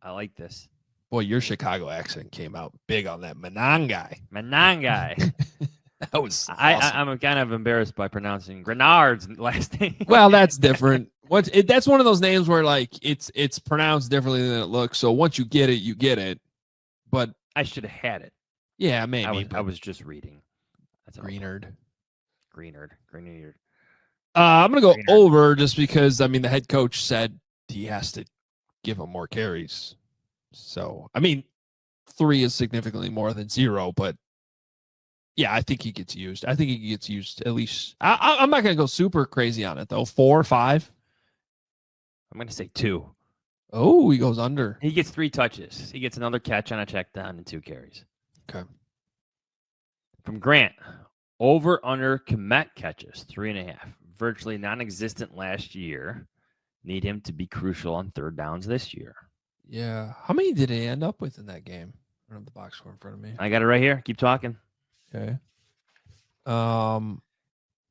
I like this. Boy, your Chicago accent came out big on that Monangai. Monangai. That was awesome. I'm kind of embarrassed by pronouncing Grenard's last name. Well, that's different. That's one of those names where it's pronounced differently than it looks. So once you get it, you get it. But I should have had it. Yeah, maybe. I was just reading. That's Greenard. I'm gonna go over just because the head coach said he has to give him more carries. So 3 is significantly more than 0, but Yeah, I think he gets used. I think he gets used at least. I'm not going to go super crazy on it, though. 4 or 5? I'm going to say 2. Oh, he goes under. He gets 3 touches. He gets another catch on a check down and 2 carries. Okay. From Grant, over under Komet catches, 3.5. Virtually non-existent last year. Need him to be crucial on third downs this year. Yeah. How many did he end up with in that game? I don't have the box score in front of me. I got it right here. Keep talking. Okay.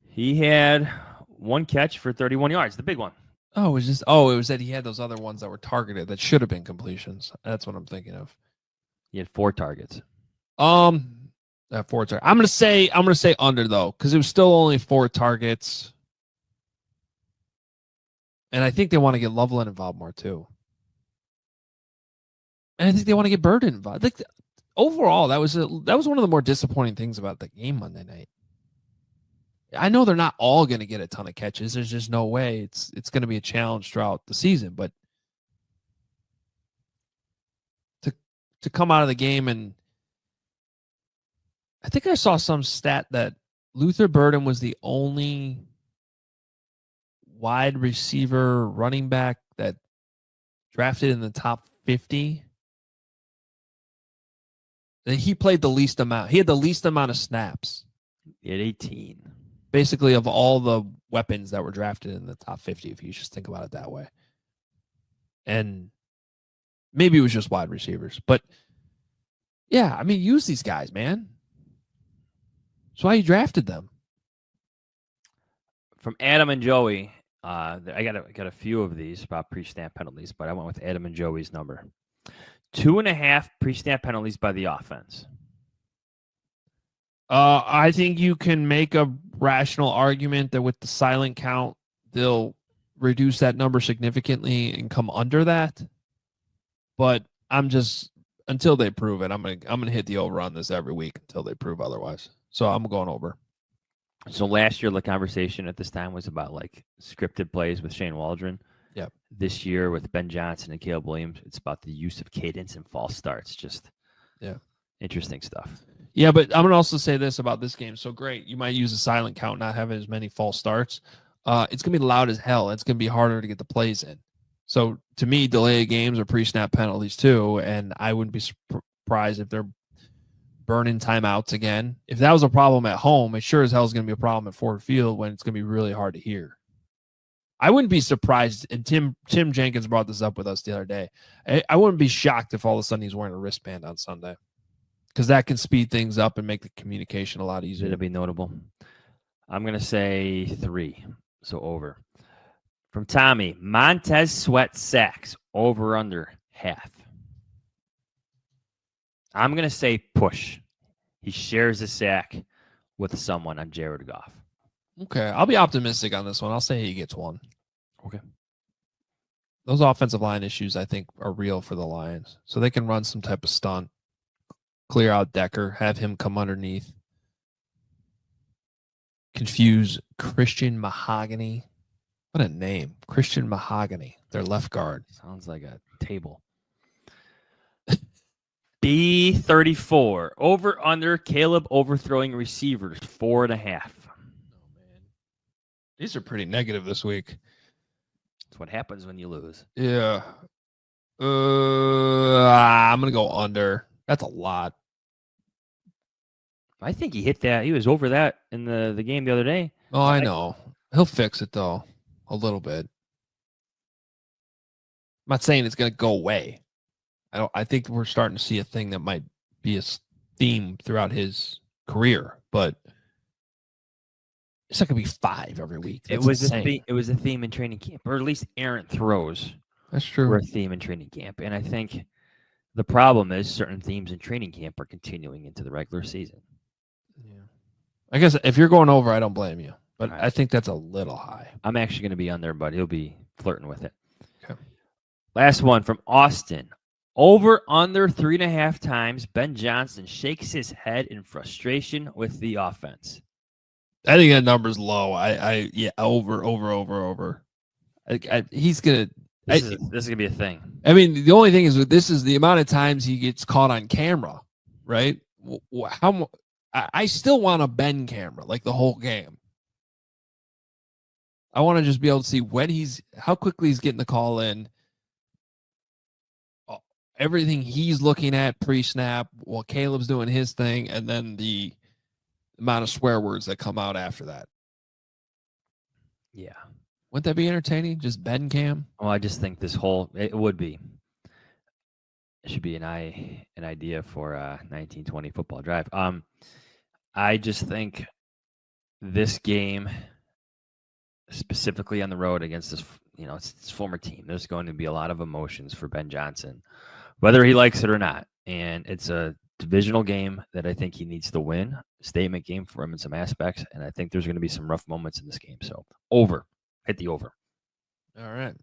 He had 1 catch for 31 yards, the big one. Oh, it was that he had those other ones that were targeted that should have been completions. That's what I'm thinking of. He had 4 targets. That 4 targets. I'm gonna say under though, because it was still only 4 targets. And I think they want to get Loveland involved more too. And I think they want to get Bird involved. Like overall, that was one of the more disappointing things about the game Monday night. I know they're not all going to get a ton of catches. There's just no way. It's going to be a challenge throughout the season. But to come out of the game, and I think I saw some stat that Luther Burden was the only wide receiver running back that drafted in the top 50. He played the least amount. He had the least amount of snaps. He had 18. Basically, of all the weapons that were drafted in the top 50, if you just think about it that way. And maybe it was just wide receivers. But, yeah, I mean, use these guys, man. That's why you drafted them. From Adam and Joey, I got a few of these about pre-snap penalties, but I went with Adam and Joey's number. 2.5 pre-snap penalties by the offense. I think you can make a rational argument that with the silent count, they'll reduce that number significantly and come under that. But until they prove it, I'm gonna hit the over on this every week until they prove otherwise. So I'm going over. So last year, the conversation at this time was about like scripted plays with Shane Waldron. Yep. This year with Ben Johnson and Caleb Williams, it's about the use of cadence and false starts. Just interesting stuff. Yeah, but I'm going to also say this about this game. So great. You might use a silent count, not having as many false starts. It's going to be loud as hell. It's going to be harder to get the plays in. So to me, delay of games are pre-snap penalties too. And I wouldn't be surprised if they're burning timeouts again. If that was a problem at home, it sure as hell is going to be a problem at Ford Field when it's going to be really hard to hear. I wouldn't be surprised, and Tim Jenkins brought this up with us the other day. I wouldn't be shocked if all of a sudden he's wearing a wristband on Sunday, because that can speed things up and make the communication a lot easier. It'll be notable. I'm going to say 3, so over. From Tommy, Montez Sweat sacks, over under half. I'm going to say push. He shares a sack with someone on Jared Goff. Okay, I'll be optimistic on this one. I'll say he gets 1. Okay. Those offensive line issues, I think, are real for the Lions. So they can run some type of stunt, clear out Decker, have him come underneath, confuse Christian Mahogany. What a name. Christian Mahogany, their left guard. Sounds like a table. B34. Over under Caleb overthrowing receivers, 4.5. These are pretty negative this week. That's what happens when you lose. Yeah. I'm going to go under. That's a lot. I think he hit that. He was over that in the game the other day. Oh, I know. He'll fix it, though, a little bit. I'm not saying it's going to go away. I think we're starting to see a thing that might be a theme throughout his career, but it's not going to be 5 every week. It was a theme in training camp, or at least errant throws. That's true. Were a theme in training camp, and I think the problem is certain themes in training camp are continuing into the regular season. Yeah, I guess if you're going over, I don't blame you, but right. I think that's a little high. I'm actually going to be on there, but he'll be flirting with it. Okay. Last one from Austin. Over under 3.5 times, Ben Johnson shakes his head in frustration with the offense. I think that number's low. Over. He's gonna. This is gonna be a thing. I mean, the only thing is with this is the amount of times he gets caught on camera, right? I still want a Ben camera, like the whole game. I want to just be able to see how quickly he's getting the call in, everything he's looking at pre-snap while Caleb's doing his thing, and then the amount of swear words that come out after that. Yeah. Wouldn't that be entertaining? Just Ben cam? Well, I just think it would be. It should be an idea for a 1920 football drive. I just think this game, specifically on the road against this, it's his former team, there's going to be a lot of emotions for Ben Johnson, whether he likes it or not. And it's a divisional game that I think he needs to win, statement game for him in some aspects. And I think there's going to be some rough moments in this game. So hit the over. All right.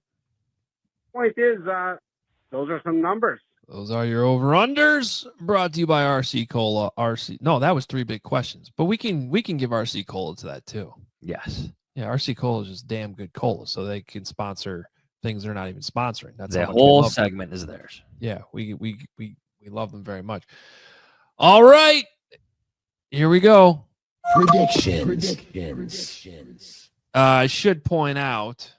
Point is, those are some numbers. Those are your over-unders, brought to you by RC Cola. No, that was 3 big questions, but we can give RC Cola to that too. Yes. Yeah, RC Cola is just damn good cola, so they can sponsor things they're not even sponsoring. That's the how much we whole love them. segment is theirs. Yeah, we love them very much. All right, here we go. Predictions. I should point out.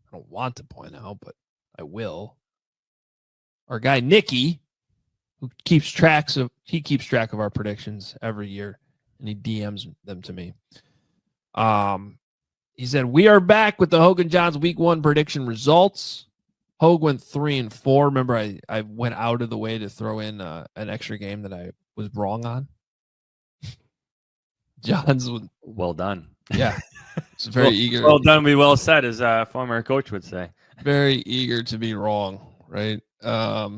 I don't want to point out, but I will. Our guy Nicky, who keeps track of our predictions every year, and he DMs them to me. He said, we are back with the Hogan Johns week 1 prediction results. Hogue went 3-4. Remember, I went out of the way to throw in an extra game that I was wrong on. Johns was well done. Yeah. It's very eager. Well done, be well said, as a former coach would say. Very eager to be wrong, right? I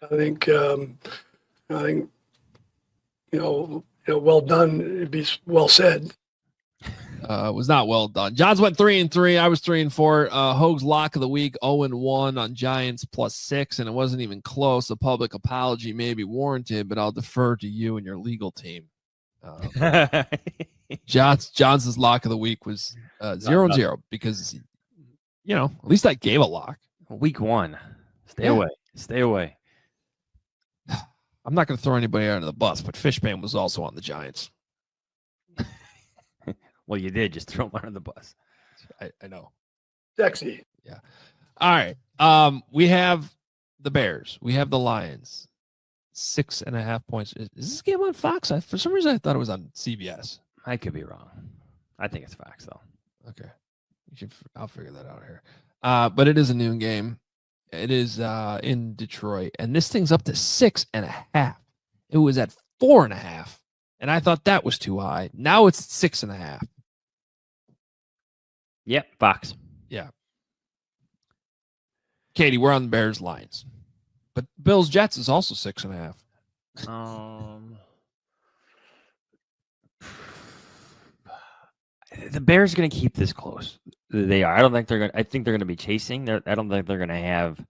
think well done. It'd be well said. Was not well done. Johns went 3-3. I was 3-4. Hogue's lock of the week 0-1 on Giants +6, and it wasn't even close. A public apology may be warranted, but I'll defer to you and your legal team. Johns' lock of the week was 0-0 because at least I gave a lock. Week 1. Stay away. I'm not going to throw anybody under the bus, but Fishman was also on the Giants. Well, you did just throw him under the bus. I know. Sexy. Yeah. All right. We have the Bears. We have the Lions. 6.5 points. Is this game on Fox? For some reason, I thought it was on CBS. I could be wrong. I think it's Fox, though. Okay. I'll figure that out here. But it is a noon game. It is in Detroit, and this thing's up to 6.5. It was at 4.5, and I thought that was too high. Now it's 6.5. Yep, Fox. Yeah. Katie, we're on the Bears Lions, but Bills Jets is also 6.5. The Bears are going to keep this close. They are. I think they're going to be chasing. I don't think they're going to have.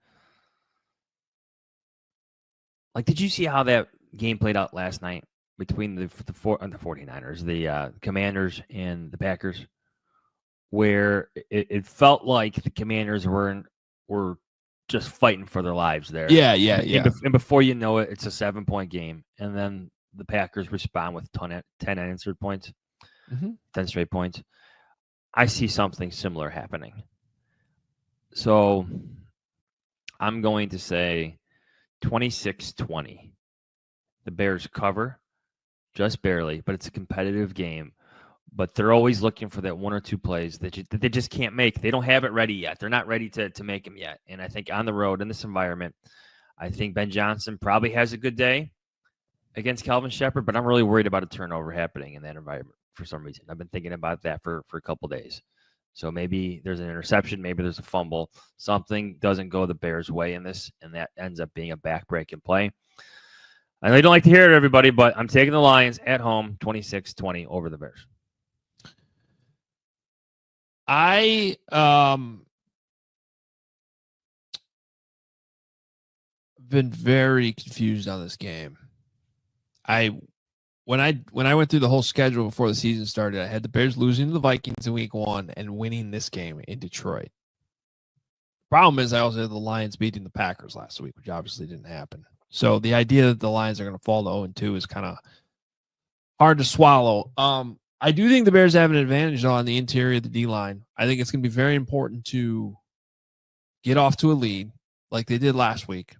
Like, did you see how that game played out last night between the 49ers, the Commanders, and the Packers, where it felt like the Commanders were just fighting for their lives there. Yeah. And before you know it, it's a 7-point game, and then the Packers respond with 10 unanswered points. 10 straight points. I see something similar happening. So I'm going to say 26-20. The Bears cover just barely, but it's a competitive game. But they're always looking for that 1 or 2 plays that they just can't make. They don't have it ready yet. They're not ready to make them yet. And I think on the road in this environment, I think Ben Johnson probably has a good day against Calvin Shepard, but I'm really worried about a turnover happening in that environment. For some reason, I've been thinking about that for a couple days. So maybe there's an interception, maybe there's a fumble. Something doesn't go the Bears' way in this, and that ends up being a backbreaking play. I know you don't like to hear it, everybody, but I'm taking the Lions at home, 26-20 over the Bears. I been very confused on this game. When I went through the whole schedule before the season started, I had the Bears losing to the Vikings in week 1 and winning this game in Detroit. Problem is, I also had the Lions beating the Packers last week, which obviously didn't happen. So the idea that the Lions are going to fall to 0-2 is kind of hard to swallow. I do think the Bears have an advantage though on the interior of the D-line. I think it's going to be very important to get off to a lead like they did last week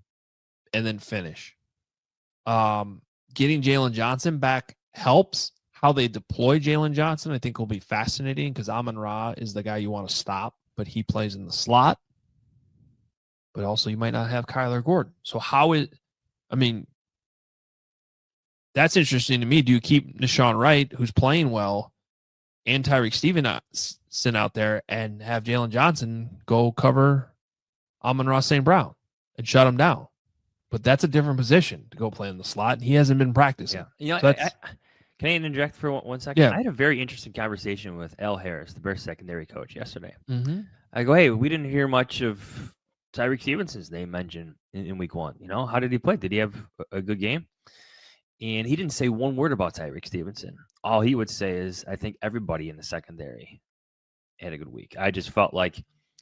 and then finish. Getting Jalen Johnson back helps. How they deploy Jalen Johnson, I think, will be fascinating because Amon-Ra is the guy you want to stop, but he plays in the slot. But also you might not have Kyler Gordon. So that's interesting to me. Do you keep Nashawn Wright, who's playing well, and Tyreek Stevenson out there and have Jalen Johnson go cover Amon-Ra St. Brown and shut him down? But that's a different position to go play in the slot. He hasn't been practicing. Yeah. So can I interject for 1 second? Yeah. I had a very interesting conversation with Al Harris, the Bears secondary coach, yesterday. Mm-hmm. I go, hey, we didn't hear much of Tyreek Stevenson's name mentioned in week 1. How did he play? Did he have a good game? And he didn't say one word about Tyreek Stevenson. All he would say is, I think everybody in the secondary had a good week. I just felt like,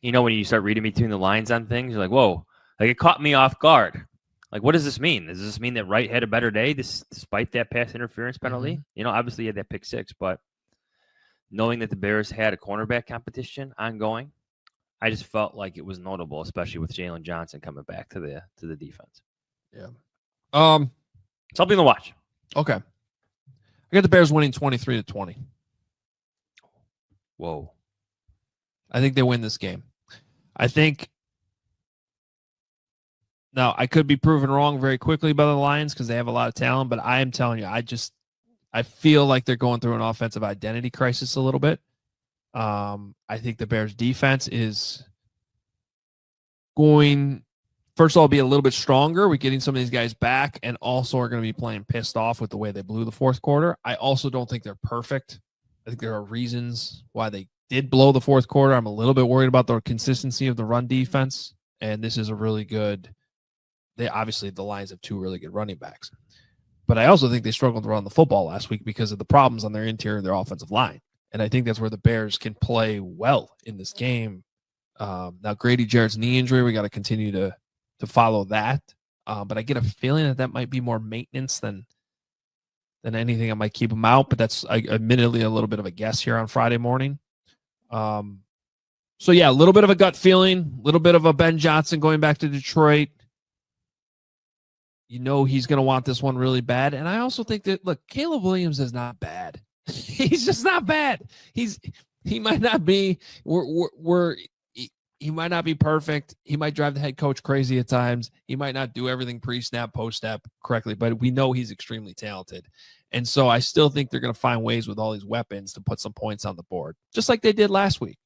when you start reading between the lines on things, you're like, whoa, like it caught me off guard. Like, what does this mean? Does this mean that Wright had a better day despite that pass interference penalty? Mm-hmm. Obviously he had that pick 6, but knowing that the Bears had a cornerback competition ongoing, I just felt like it was notable, especially with Jalen Johnson coming back to the defense. Yeah. Something to watch. Okay. I got the Bears winning 23-20. Whoa. I think they win this game. Now, I could be proven wrong very quickly by the Lions because they have a lot of talent, but I am telling you, I feel like they're going through an offensive identity crisis a little bit. I think the Bears defense is going, first of all, be a little bit stronger with getting some of these guys back, and also are going to be playing pissed off with the way they blew the fourth quarter. I also don't think they're perfect. I think there are reasons why they did blow the fourth quarter. I'm a little bit worried about the consistency of the run defense, and this is a really good. Obviously, the Lions have 2 really good running backs. But I also think they struggled to run the football last week because of the problems on their interior and their offensive line. And I think that's where the Bears can play well in this game. Now, Grady Jarrett's knee injury, we got to continue to follow that. But I get a feeling that might be more maintenance than anything. I might keep him out, but that's admittedly a little bit of a guess here on Friday morning. So, yeah, a little bit of a gut feeling, a little bit of a Ben Johnson going back to Detroit. He's going to want this one really bad. And I also think that, look, Caleb Williams is not bad. He's just not bad. He might not be he might not be perfect. He might drive the head coach crazy at times. He might not do everything pre-snap, post-snap correctly, but we know he's extremely talented. And so I still think they're going to find ways with all these weapons to put some points on the board, just like they did last week,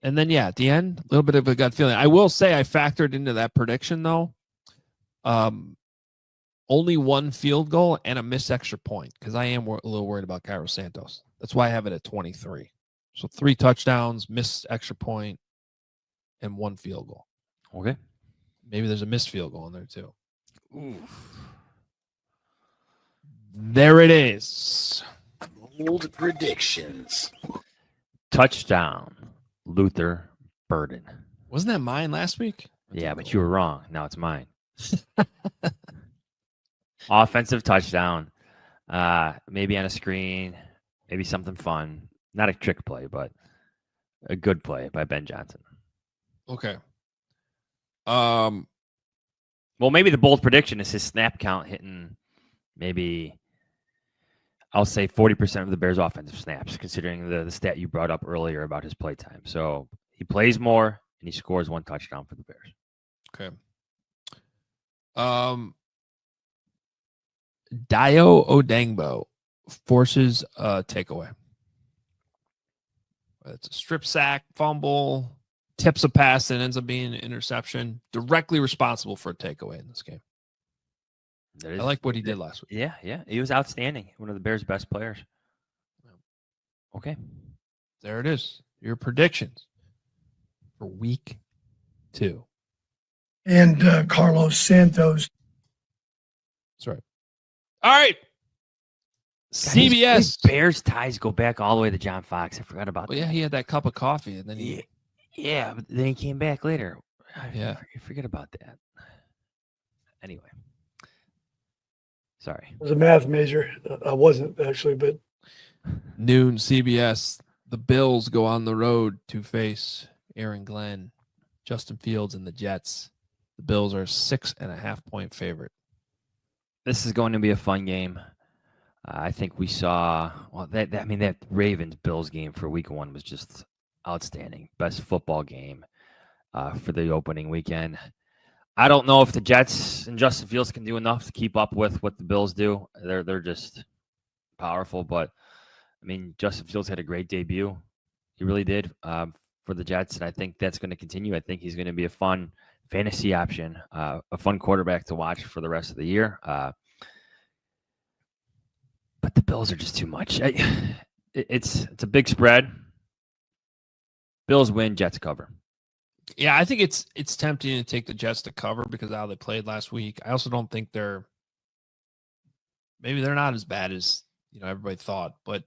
And then, at the end, a little bit of a gut feeling. I will say I factored into that prediction, though, only 1 field goal and a missed extra point because I am a little worried about Cairo Santos. That's why I have it at 23. So 3 touchdowns, missed extra point, and 1 field goal. Okay. Maybe there's a missed field goal in there, too. Oof. There it is. Bold predictions. Touchdown. Luther Burden. Wasn't that mine last week? Yeah, but you were wrong. Now it's mine. Offensive touchdown. Maybe on a screen. Maybe something fun. Not a trick play, but a good play by Ben Johnson. Okay. Well, maybe the bold prediction is his snap count hitting maybe, I'll say 40% of the Bears' offensive snaps, considering the stat you brought up earlier about his play time. So he plays more and he scores 1 touchdown for the Bears. Okay. Dio Odengbo forces a takeaway. It's a strip sack, fumble, tips a pass that ends up being an interception. Directly responsible for a takeaway in this game. I like what he did last week. Yeah. He was outstanding. One of the Bears' best players. Okay. There it is. Your predictions for week 2. And Carlos Santos. That's right. All right. CBS. His Bears ties go back all the way to John Fox. I forgot about that. Well, yeah, he had that cup of coffee and then he. Yeah, but then he came back later. Yeah. Forget about that. Anyway. Sorry. I was a math major. I wasn't actually, but Noon CBS. The Bills go on the road to face Aaron Glenn, Justin Fields, and the Jets. The Bills are 6.5-point favorite. This is going to be a fun game. I think we saw that Ravens Bills game for week 1 was just outstanding. Best football game for the opening weekend. I don't know if the Jets and Justin Fields can do enough to keep up with what the Bills do. They're just powerful, but I mean, Justin Fields had a great debut. He really did for the Jets, and I think that's going to continue. I think he's going to be a fun fantasy option, a fun quarterback to watch for the rest of the year. But the Bills are just too much. It's a big spread. Bills win, Jets cover. Yeah, I think it's tempting to take the Jets to cover because of how they played last week. I also don't think they're not as bad as everybody thought, but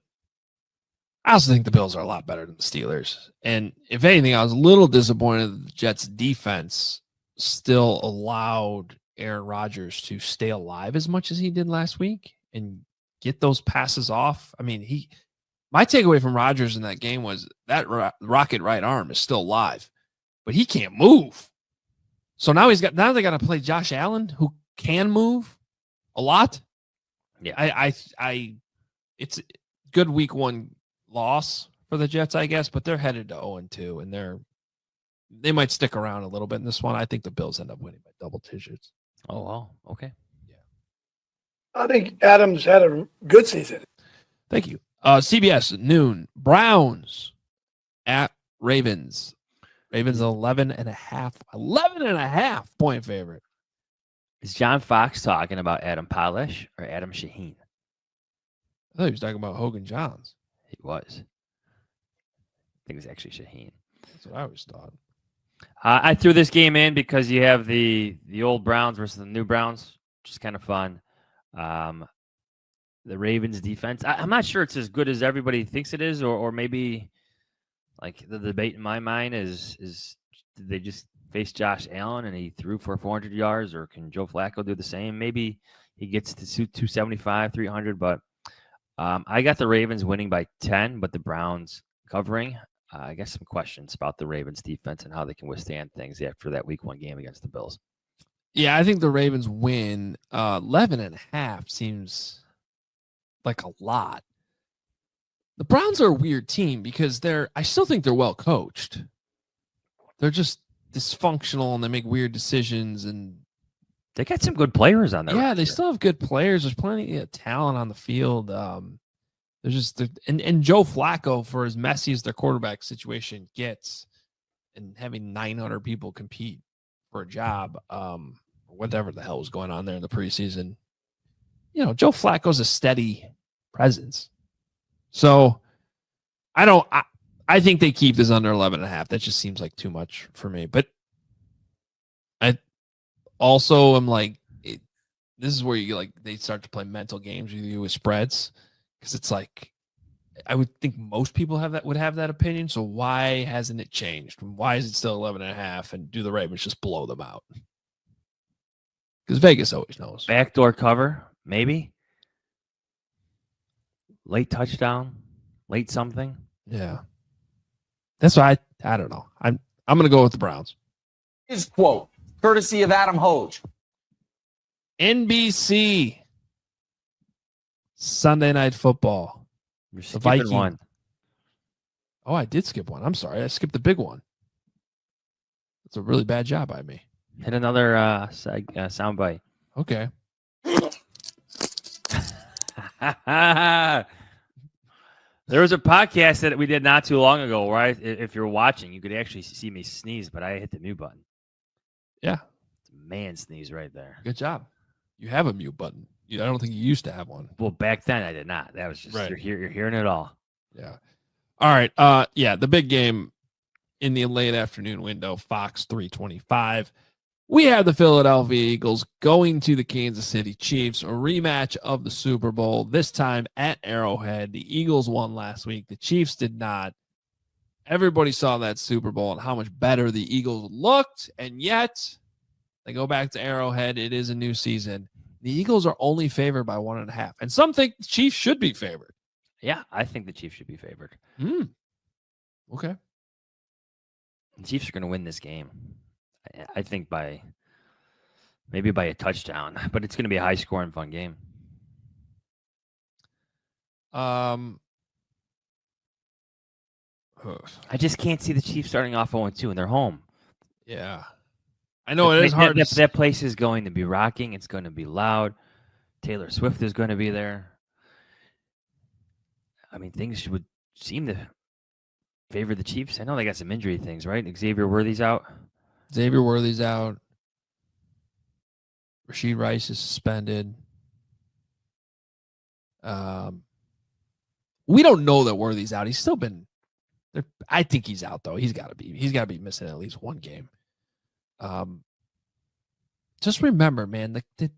I also think the Bills are a lot better than the Steelers. And if anything, I was a little disappointed that the Jets my still allowed Aaron Rodgers to stay alive as much as he did last week and get those passes off. I mean, my takeaway from Rodgers in that game was that rocket right arm is still alive, but he can't move. So now they got to play Josh Allen, who can move a lot. Yeah, it's a good week 1 loss for the Jets, I guess, but they're headed to 0-2, and they might stick around a little bit in this one. I think the Bills end up winning by double digits. Oh, well, okay. Yeah. I think Adams had a good season. Thank you. CBS noon. Browns at Ravens. Ravens 11.5 point favorite. Is John Fox talking about Adam Polish or Adam Shaheen? I thought he was talking about Hogan Johns. He was. I think it was actually Shaheen. That's what I always thought. I threw this game in because you have the old Browns versus the new Browns, which is kind of fun. The Ravens defense, I'm not sure it's as good as everybody thinks it is, or maybe like the debate in my mind is did they just face Josh Allen and he threw for 400 yards, or can Joe Flacco do the same? Maybe he gets to 275, 300, but I got the Ravens winning by 10, but the Browns covering. I guess some questions about the Ravens defense and how they can withstand things after that week 1 game against the Bills. Yeah, I think the Ravens win. 11.5 seems like a lot. The Browns are a weird team because I still think they're well coached. They're just dysfunctional and they make weird decisions, and they got some good players on there. Yeah, they still have good players. There's plenty of talent on the field. And Joe Flacco, for as messy as their quarterback situation gets, and having 900 people compete for a job, whatever the hell was going on there in the preseason, Joe Flacco's a steady presence. So I think they keep this under 11.5. That just seems like too much for me. But I also am like, this is where they start to play mental games with you with spreads, because it's like, I would think most people would have that opinion. So why hasn't it changed? Why is it still 11.5? And do the Ravens just blow them out? Because Vegas always knows. Backdoor cover, maybe. Late touchdown, late something. Yeah, that's why I don't know. I'm going to go with the Browns. His quote, courtesy of Adam Hoge. NBC Sunday Night Football. You're The skipping one. Oh, I did skip one. I'm sorry. I skipped the big one. It's a really bad job by me. Hit another soundbite. Okay. There was a podcast that we did not too long ago where if you're watching, you could actually see me sneeze, but I hit the mute button. Yeah. It's a man sneeze right there. Good job. You have a mute button. I don't think you used to have one. Well, back then I did not. That was just right. You're hearing it all. Yeah. All right. Yeah, the big game in the late afternoon window, Fox 325. We have the Philadelphia Eagles going to the Kansas City Chiefs, a rematch of the Super Bowl, this time at Arrowhead. The Eagles won last week. The Chiefs did not. Everybody saw that Super Bowl and how much better the Eagles looked, and yet they go back to Arrowhead. It is a new season. The Eagles are only favored by 1.5, and some think the Chiefs should be favored. Yeah, I think the Chiefs should be favored. Okay. The Chiefs are going to win this game. I think maybe by a touchdown, but it's going to be a high-scoring, fun game. I just can't see the Chiefs starting off 0-2, and they're home. Yeah. I know it is hard. That place is going to be rocking. It's going to be loud. Taylor Swift is going to be there. I mean, things would seem to favor the Chiefs. I know they got some injury things, right? Xavier Worthy's out. Rashid Rice is suspended. We don't know that Worthy's out. He's still been there. I think he's out though. He's got to be missing at least one game. Just remember, man, the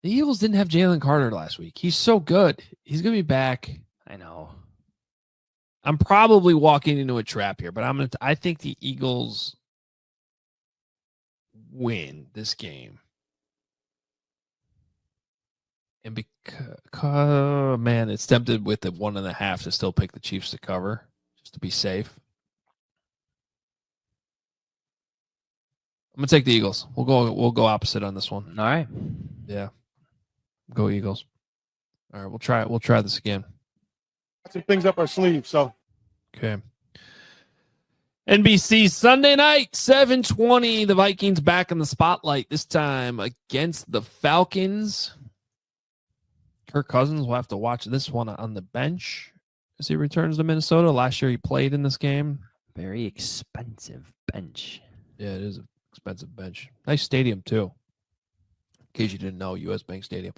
Eagles didn't have Jalen Carter last week. He's so good. He's gonna be back. I know. I'm probably walking into a trap here, but I think the Eagles win this game. And because, man, it's tempted with the 1.5 to still pick the Chiefs to cover, just to be safe. I'm gonna take the Eagles. We'll go opposite on this one. All right. Yeah. Go Eagles. All right, we'll try this again. Some things up our sleeve. So Okay. NBC Sunday night, 7:20. The Vikings back in the spotlight this time against the Falcons. Kirk Cousins will have to watch this one on the bench as he returns to Minnesota. Last year he played in this game. Very expensive bench. Yeah, it is an expensive bench. Nice stadium too. In case you didn't know, US Bank Stadium.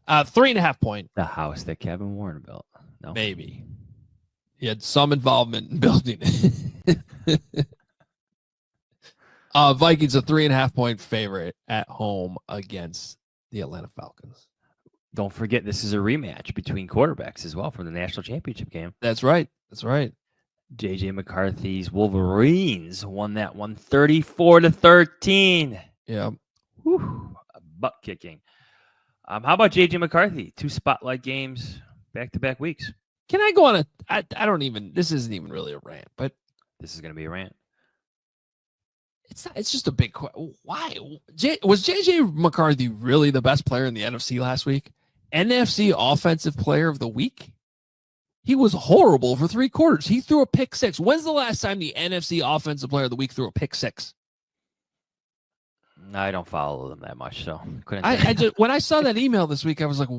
3.5 point. The house that Kevin Warren built. No. Maybe. He had some involvement in building it. Vikings a 3.5 point favorite at home against the Atlanta Falcons. Don't forget, this is a rematch between quarterbacks as well from the national championship game. That's right. J.J. McCarthy's Wolverines won that one 34-13. Yeah. Whew, butt kicking. How about J.J. McCarthy? 2 spotlight games, back-to-back weeks. Can I go on this isn't even really a rant, but This is going to be a rant. it's just a big question. Why? Was J.J. McCarthy really the best player in the NFC last week? NFC Offensive Player of the Week? He was horrible for 3 quarters. He threw a pick 6. When's the last time the NFC Offensive Player of the Week threw a pick 6? I don't follow them that much, so couldn't. I just when I saw that email this week, I was like,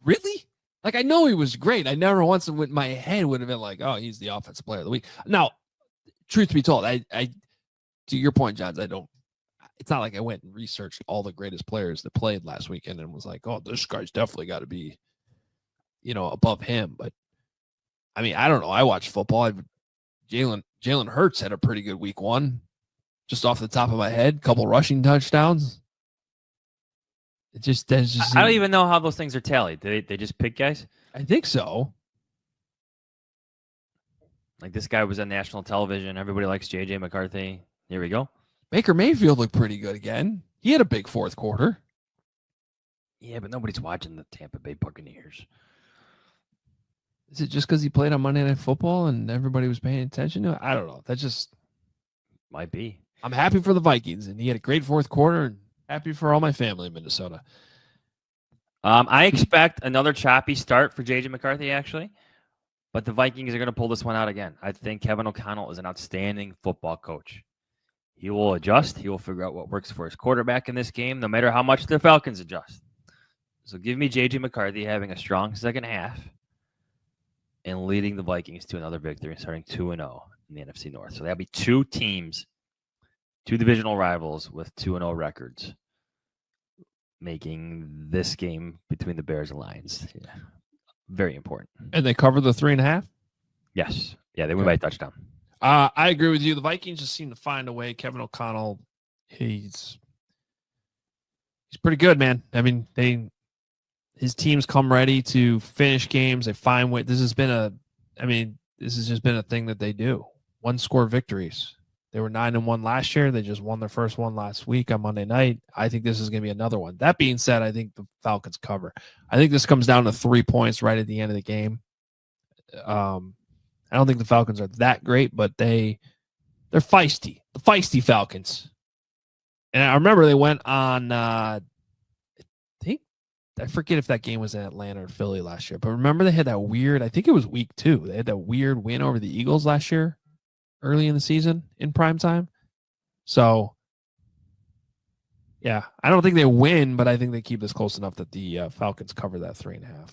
really? Like, I know he was great. I never once in my head would have been like, oh, he's the Offensive Player of the Week. Now, truth be told, I to your point, Johns, it's not like I went and researched all the greatest players that played last weekend and was like, oh, this guy's definitely got to be, above him. But I mean, I don't know. I watch football. Jalen Hurts had a pretty good week 1, just off the top of my head. Couple rushing touchdowns. I don't even know how those things are tallied. They just pick guys? I think so. Like, this guy was on national television. Everybody likes J.J. McCarthy. Here we go. Baker Mayfield looked pretty good again. He had a big 4th quarter. Yeah, but nobody's watching the Tampa Bay Buccaneers. Is it just because he played on Monday Night Football and everybody was paying attention to it? I don't know. That just might be. I'm happy for the Vikings, and he had a great 4th quarter, and happy for all my family in Minnesota. I expect another choppy start for J.J. McCarthy, actually, but the Vikings are going to pull this one out again. I think Kevin O'Connell is an outstanding football coach. He will adjust. He will figure out what works for his quarterback in this game, no matter how much the Falcons adjust. So give me J.J. McCarthy having a strong second half and leading the Vikings to another victory, starting 2-0 in the NFC North. So that'll be 2 teams, 2 divisional rivals with 2-0 records, making this game between the Bears and Lions very important. And they cover the 3.5? Yes. Yeah, they win by a touchdown. I agree with you. The Vikings just seem to find a way. Kevin O'Connell, he's pretty good, man. I mean, his teams come ready to finish games. They find way. This has just been a thing that they do. one-score victories. They were 9-1 last year. They just won their first one last week on Monday night. I think this is going to be another one. That being said, I think the Falcons cover. I think this comes down to 3 points right at the end of the game. I don't think the Falcons are that great, but they're feisty. The feisty Falcons. And I remember they went on. I forget if that game was in Atlanta or Philly last year, but remember they had that weird. I think it was week 2. They had that weird win over the Eagles last year, early in the season in prime time. So, yeah, I don't think they win, but I think they keep this close enough that the Falcons cover that 3.5.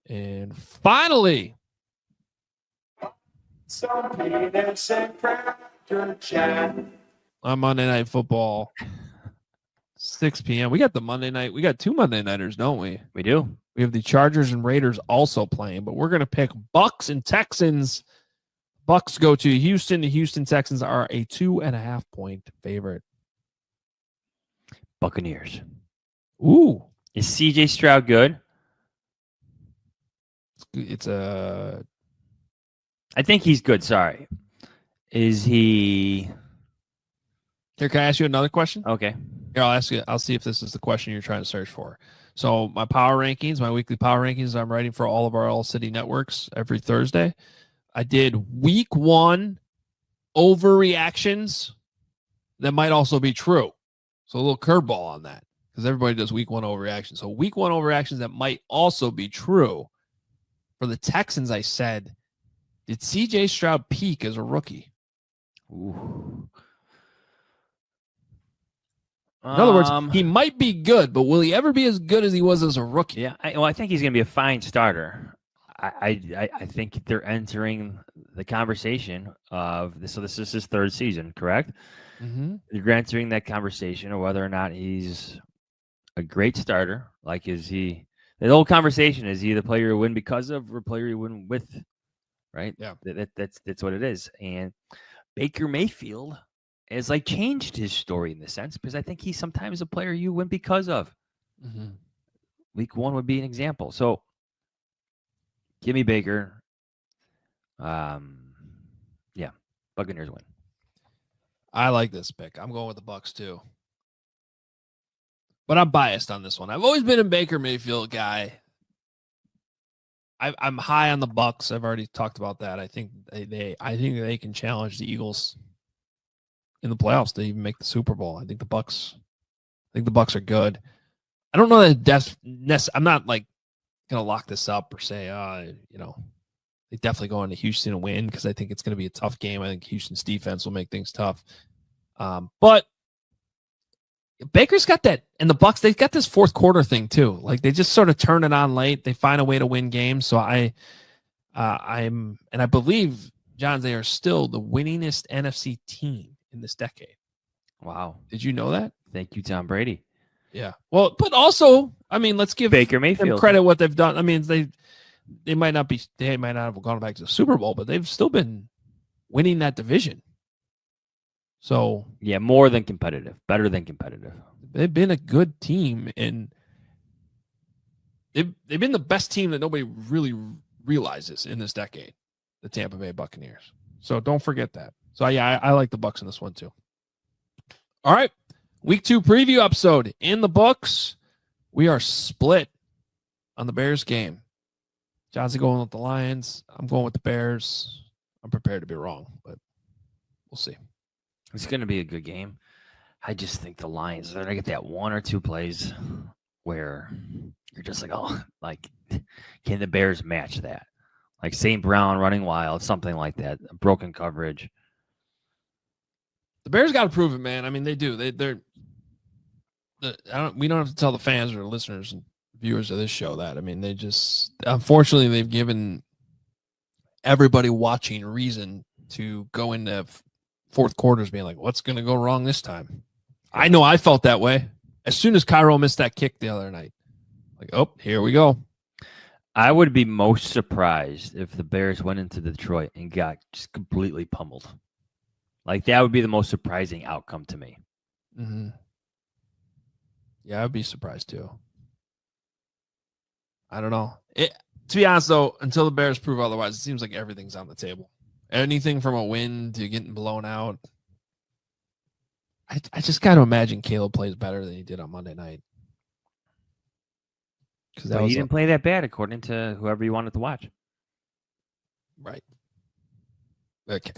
And finally, on Monday Night Football, 6 p.m. We got the Monday night. We got 2 Monday nighters, don't we? We do. We have the Chargers and Raiders also playing, but we're going to pick Bucks and Texans. Bucks go to Houston. The Houston Texans are a 2.5-point favorite. Buccaneers. Ooh, Is CJ Stroud good? it's a. I think he's good. Sorry. Is he Here, can I ask you another question? okay? Here, I'll ask you. I'll see if this is the question you're trying to search for. So my power rankings, my weekly power rankings, I'm writing for all of our All City networks every Thursday. I did week 1 overreactions that might also be true. So a little curveball on that because everybody does week 1 overreactions. So week 1 overreactions that might also be true. For the Texans, I said, did CJ Stroud peak as a rookie? Ooh. In other words, he might be good, but will he ever be as good as he was as a rookie? Yeah, I think he's going to be a fine starter. I think they're entering the conversation of this. So this is his 3rd season, correct? Mm-hmm. You're entering that conversation of whether or not he's a great starter. Like, is he? The whole conversation is he the player you win because of, or player you win with, right? Yeah, that's what it is. And Baker Mayfield has like changed his story in the sense because I think he's sometimes a player you win because of. Mm-hmm. Week 1 would be an example. So give me Baker. Yeah, Buccaneers win. I like this pick. I'm going with the Bucks too. But I'm biased on this one. I've always been a Baker Mayfield guy. I'm high on the Bucks. I've already talked about that. I think they can challenge the Eagles in the playoffs to even make the Super Bowl. I think the Bucks are good. I don't know that I'm not like gonna lock this up or say they definitely go into Houston and win because I think it's gonna be a tough game. I think Houston's defense will make things tough. But Baker's got that, and the Bucks, they've got this 4th quarter thing too. Like they just sort of turn it on late. They find a way to win games. So I believe, John, they are still the winningest NFC team in this decade. Wow. Did you know that? Thank you, Tom Brady. Yeah. Well, but also, I mean, let's give Baker them Mayfield credit what they've done. I mean, they might not have gone back to the Super Bowl, but they've still been winning that division. So yeah, more than competitive, better than competitive. They've been a good team, and they've been the best team that nobody really realizes in this decade, the Tampa Bay Buccaneers. So don't forget that. So yeah, I like the Bucks in this one too. All right, week 2 preview episode in the books. We are split on the Bears game. John's going with the Lions. I'm going with the Bears. I'm prepared to be wrong, but we'll see. It's going to be a good game. I just think the Lions, they're going to get that 1 or 2 plays where you're just like, oh, like, can the Bears match that? Like St. Brown running wild, something like that, broken coverage. The Bears got to prove it, man. I mean, they do. We don't have to tell the fans or listeners and viewers of this show that. I mean, unfortunately, they've given everybody watching reason to go into 4th quarters being like, what's going to go wrong this time? I know I felt that way as soon as Cairo missed that kick the other night. Like, oh, here we go. I would be most surprised if the Bears went into Detroit and got just completely pummeled. Like, that would be the most surprising outcome to me. Mm-hmm. Yeah, I'd be surprised too. I don't know. To be honest, though, until the Bears prove otherwise, it seems like everything's on the table. Anything from a win to getting blown out. I just got to imagine Caleb plays better than he did on Monday night. Because He didn't play that bad, according to whoever you wanted to watch. Right. Okay.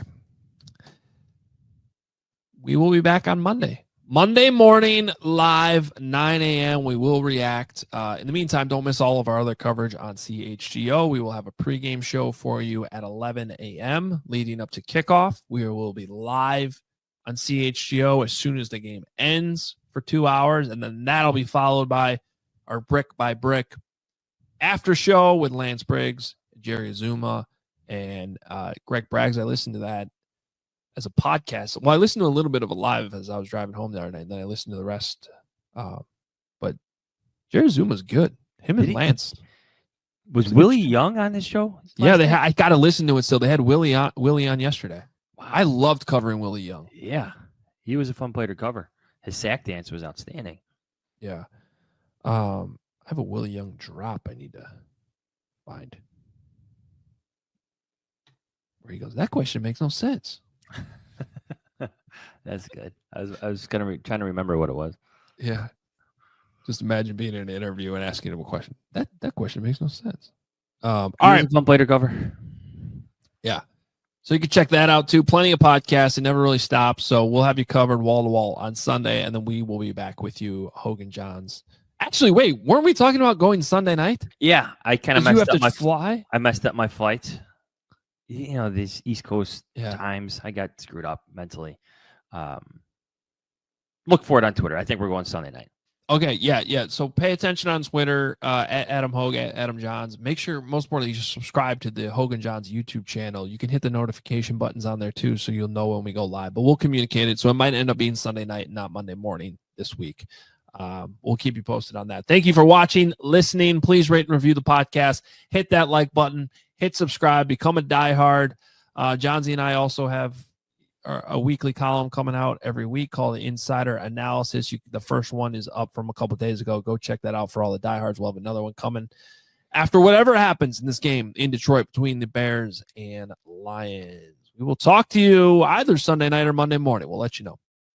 We will be back on Monday. Monday morning, live, 9 a.m. We will react. In the meantime, don't miss all of our other coverage on CHGO. We will have a pregame show for you at 11 a.m. leading up to kickoff. We will be live on CHGO as soon as the game ends for 2 hours, and then that'll be followed by our brick by brick after show with Lance Briggs, Jerry Azuma, and Greg Braggs. I listened to that as a podcast. Well, I listened to a little bit of a live as I was driving home the other night, and then I listened to the rest. But Jerry Zuma's good. Him and Lance. Was Willie Young on this show? Yeah, I got to listen to it still. They had Willie on yesterday. Wow. I loved covering Willie Young. Yeah, he was a fun player to cover. His sack dance was outstanding. Yeah. I have a Willie Young drop I need to find. Where he goes, that question makes no sense. That's good. I was trying to remember what it was. Yeah. Just imagine being in an interview and asking him a question. That question makes no sense. All right. Fun player to cover. Yeah. So you can check that out too. Plenty of podcasts. It never really stops. So we'll have you covered wall to wall on Sunday, and then we will be back with you, Hogan Johns. Actually, wait, weren't we talking about going Sunday night? Yeah, I kind of messed up my fly. I messed up my flight. You know, these East Coast Yeah. times, I got screwed up mentally. Look for it on Twitter. I think we're going Sunday night. Okay, yeah. So pay attention on Twitter, at Adam Hogue, at Adam Johns. Make sure, most importantly, you subscribe to the Hogan Johns YouTube channel. You can hit the notification buttons on there too, so you'll know when we go live. But we'll communicate it, so it might end up being Sunday night, not Monday morning this week. We'll keep you posted on that. Thank you for watching, listening. Please rate and review the podcast. Hit that like button. Hit subscribe. Become a diehard. Johnsy and I also have a weekly column coming out every week called the Insider Analysis. The first one is up from a couple days ago. Go check that out for all the diehards. We'll have another one coming after whatever happens in this game in Detroit between the Bears and Lions. We will talk to you either Sunday night or Monday morning. We'll let you know.